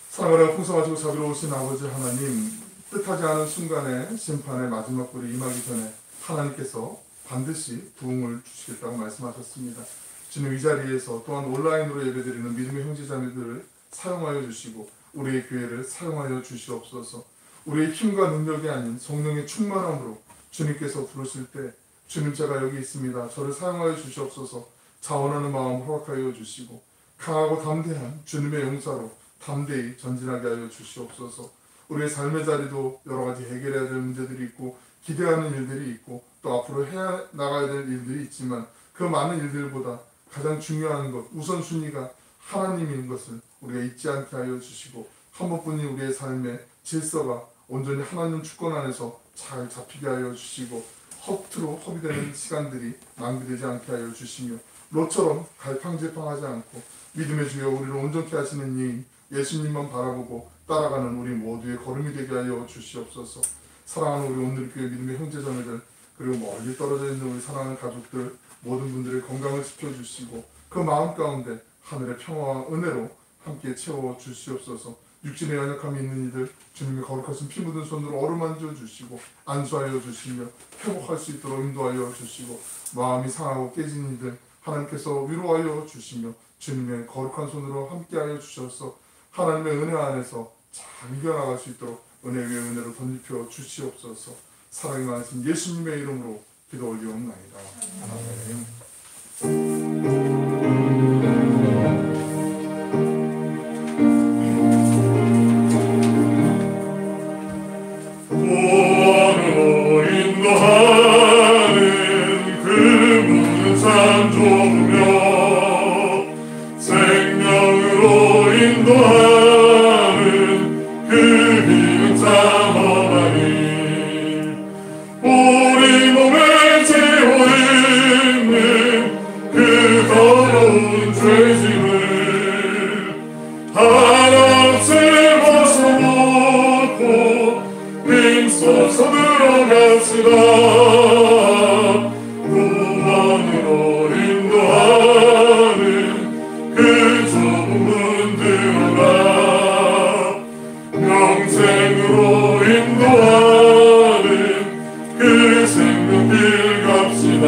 사랑하고 풍성하시고 자비로우신 아버지 하나님, 뜻하지 않은 순간에 심판의 마지막 굴이 임하기 전에 하나님께서 반드시 부흥을 주시겠다고 말씀하셨습니다. 주님, 이 자리에서 또한 온라인으로 예배드리는 믿음의 형제자매들을 사용하여 주시고 우리의 교회를 사용하여 주시옵소서. 우리의 힘과 능력이 아닌 성령의 충만함으로 주님께서 부르실 때 주님, 제가 여기 있습니다. 저를 사용하여 주시옵소서. 자원하는 마음 허락하여 주시고 강하고 담대한 주님의 용사로 담대히 전진하게 하여 주시옵소서. 우리의 삶의 자리도 여러 가지 해결해야 될 문제들이 있고 기대하는 일들이 있고 또 앞으로 해야 나가야 될 일들이 있지만 그 많은 일들보다 가장 중요한 것, 우선순위가 하나님인 것을 우리가 잊지 않게 하여 주시고 한 번뿐인 우리의 삶의 질서가 온전히 하나님 주권 안에서 잘 잡히게 하여 주시고 허투루 허비되는 시간들이 낭비되지 않게 하여 주시며 롯처럼 갈팡질팡하지 않고 믿음의 주여 우리를 온전케 하시는 이인 예수님만 바라보고 따라가는 우리 모두의 걸음이 되게 하여 주시옵소서. 사랑하는 우리 온누리교회 믿음의 형제자매들 그리고 멀리 떨어져 있는 우리 사랑하는 가족들 모든 분들의 건강을 지켜주시고 그 마음 가운데 하늘의 평화와 은혜로 함께 채워 주시옵소서. 육신의 연약함이 있는 이들 주님의 거룩하신 피 묻은 손으로 어루만져 주시고 안수하여 주시며 회복할 수 있도록 인도하여 주시고 마음이 상하고 깨진 이들 하나님께서 위로하여 주시며 주님의 거룩한 손으로 함께하여 주셔서 하나님의 은혜 안에서 잘 이겨나갈 수 있도록 은혜 위에 은혜를 덧입혀 주시옵소서. 사랑이 많으신 예수님의 이름으로 기도 올리옵나이다. 아멘. 우리 몸에 채워 있는 그 더러운 죄짐을 한없이 벗어놓고 빙소서 들어갑시다. 구원으로 인도하는 그 좁은 문 들어가 영생으로 인도하는 그 생명길 갑시다.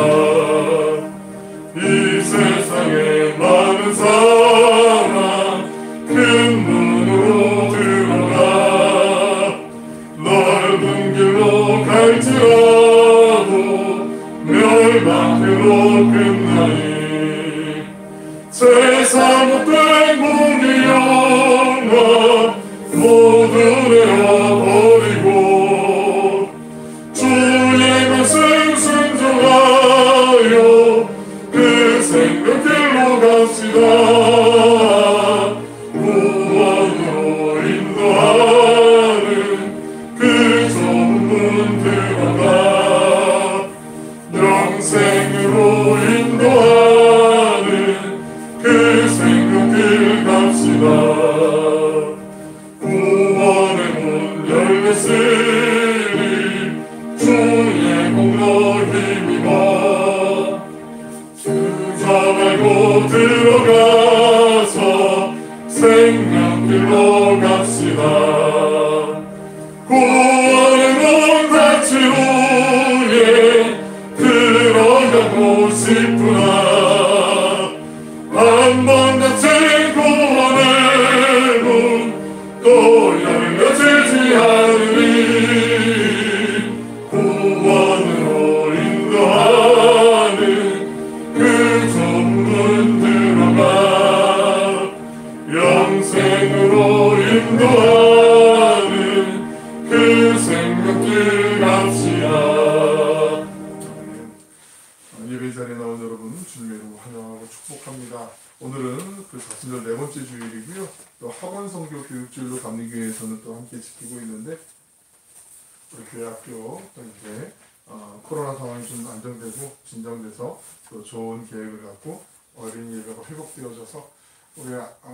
이 세상에 많은 사람 큰 문으로 들어가 넓은 길로 갈지라도 멸망으로 끝나니 세상 못된 공의 영광 모두 내어버리고 주의 말씀 순종하여 그 생명길로 갑시다. 구원으로 인도하는 그 좁은 문 들어가 영생으로 인도하는 그 생명길 갑시다. 구원의 문 열렸으니 주의 공로 힘입어 주저 말고 들어가서 예배 자리에 나온 여러분 주님의 이름으로 환영하고 축복합니다. 오늘은 그 사순절 4번째 주일이고요. 또 학원 선교 교육주일로 감리교회에서는 또 함께 지키고 있는데, 우리 교회 학교 또 이제 코로나 상황이 좀 안정되고 진정돼서 또 좋은 계획을 갖고 어린이 예배가 회복되어져서 우리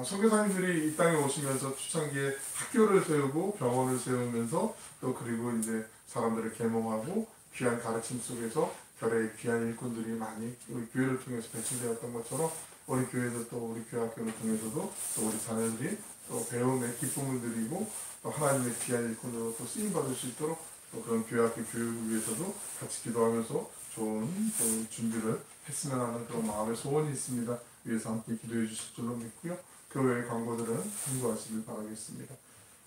선교사님들이 이 땅에 오시면서 초창기에 학교를 세우고 병원을 세우면서 또 그리고 이제 사람들을 계몽하고 귀한 가르침 속에서 별의 귀한 일꾼들이 많이 우리 교회를 통해서 배출되었던 것처럼 우리 교회도 또 우리 교회 학교를 통해서도 또 우리 자녀들이 또 배움의 기쁨을 누리고 또 하나님의 귀한 일꾼으로 또 쓰임 받을 수 있도록 또 그런 교회 학교 교육을 위해서도 같이 기도하면서 좋은 준비를 했으면 하는 그런 마음의 소원이 있습니다. 위해서 함께 기도해 주실 줄로 믿고요. 그 외의 광고들은 참고하시길 바라겠습니다.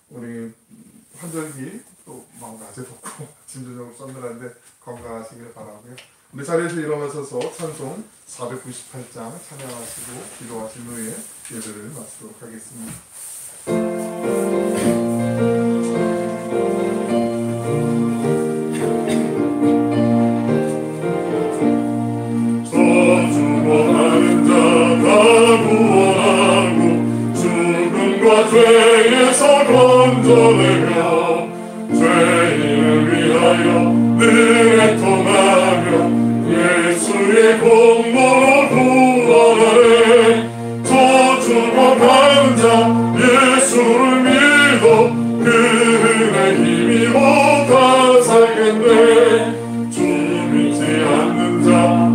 우리 환절기 또 막 낮에 덥고 아침 저녁 썬늘한데 건강하시길 바라고요. 우리 자리에서 일어나셔서 찬송 498장 찬양하시고 기도하신 후에 예배를 마치도록 하겠습니다. 죄에서 건져내며 죄인을 위하여 늘 애통하며 예수의 공로로 구원하네. 저 죽어가는 자 예수를 믿어 그 은혜 힘입어 다 살겠네. 주 믿지 않는 자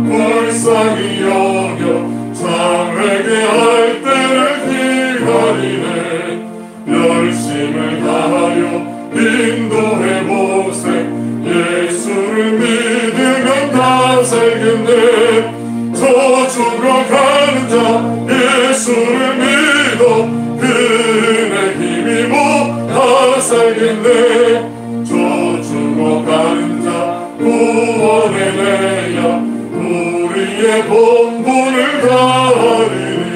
불쌍히 여겨 참 회개할 때를 기다리네. 열심을 다하여 인도해보세. 예수를 믿으면 다 살겠네. 저 죽어가는 자 예수를 믿어 그 은혜 힘입어 다 살겠네. 저 죽어가는 자 구원의 내야 우리의 본분을 다하리니.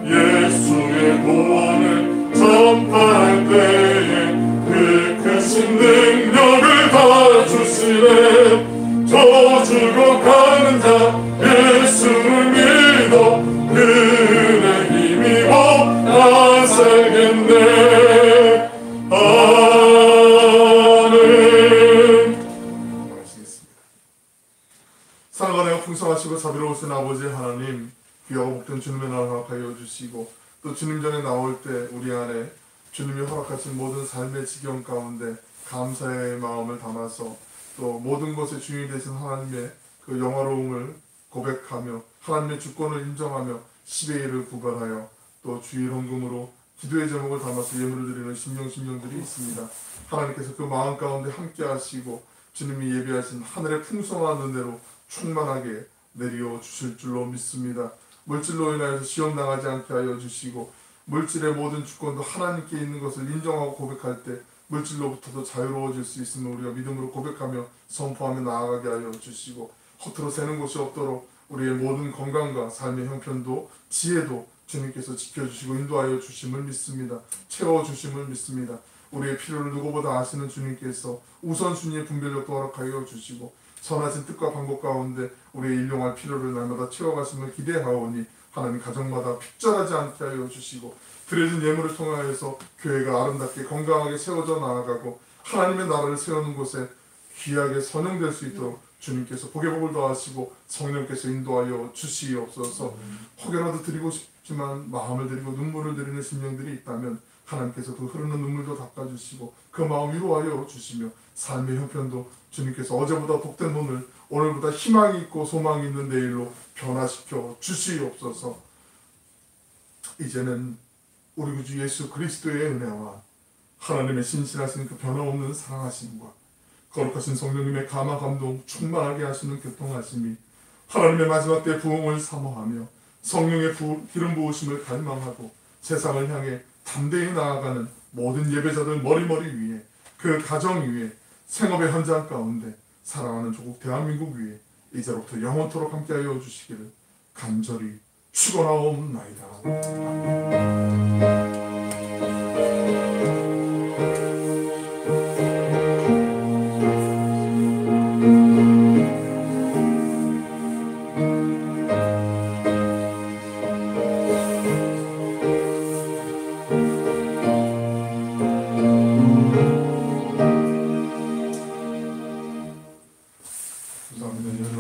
예수의 구원을 전파할 때에 그 크신 능력을 다 주시네. 저 죽어가는 자 예수를 믿어 그 은혜 힘입어 다 살겠네. 아멘. 말씀하시겠습니다. 사랑하여 풍성하시고 자비로우신 아버지 하나님, 귀하고 복된 주님의 나라를 허락하여 주시고 또 주님 전에 나올 때 우리 안에 주님이 허락하신 모든 삶의 지경 가운데 감사의 마음을 담아서 또 모든 것의 주인이 되신 하나님의 그 영화로움을 고백하며 하나님의 주권을 인정하며 10의 1을 구별하여 또 주일 헌금으로 기도의 제목을 담아서 예물을 드리는 심령들이 있습니다. 하나님께서 그 마음 가운데 함께 하시고 주님이 예비하신 하늘의 풍성한 은혜로 충만하게 내려 주실 줄로 믿습니다. 물질로 인하여서 시험당하지 않게 하여 주시고 물질의 모든 주권도 하나님께 있는 것을 인정하고 고백할 때 물질로부터도 자유로워질 수 있음을 우리가 믿음으로 고백하며 선포하며 나아가게 하여 주시고 허투루 새는 곳이 없도록 우리의 모든 건강과 삶의 형편도 지혜도 주님께서 지켜주시고 인도하여 주심을 믿습니다. 채워주심을 믿습니다. 우리의 필요를 누구보다 아시는 주님께서 우선순위의 분별력도 허락하여 주시고 선하신 뜻과 방법 가운데 우리의 일용할 필요를 날마다 채워가심을 기대하오니 하나님 가정마다 핍절하지 않게 하여 주시고 드려진 예물을 통하여서 교회가 아름답게 건강하게 세워져 나아가고 하나님의 나라를 세우는 곳에 귀하게 선용될 수 있도록 주님께서 복의 복을 더하시고 성령께서 인도하여 주시옵소서. 혹여라도 드리고 싶지만 마음을 드리고 눈물을 드리는 심령들이 있다면 하나님께서 그 흐르는 눈물도 닦아주시고 그 마음 위로하여 주시며 삶의 형편도 주님께서 어제보다 복된 오늘, 오늘보다 희망이 있고 소망이 있는 내일로 변화시켜 주시옵소서. 이제는 우리 구주 예수 그리스도의 은혜와 하나님의 신실하신 그 변함없는 사랑하심과 거룩하신 성령님의 감화 감동 충만하게 하시는 교통하심이 하나님의 마지막 때 부흥을 사모하며 성령의 기름 부으심을 갈망하고 세상을 향해 담대히 나아가는 모든 예배자들 머리머리 위에 그 가정 위에 생업의 현장 가운데 사랑하는 조국 대한민국 위에 이제로부터 영원토록 함께하여 주시기를 간절히 축원하옵나이다.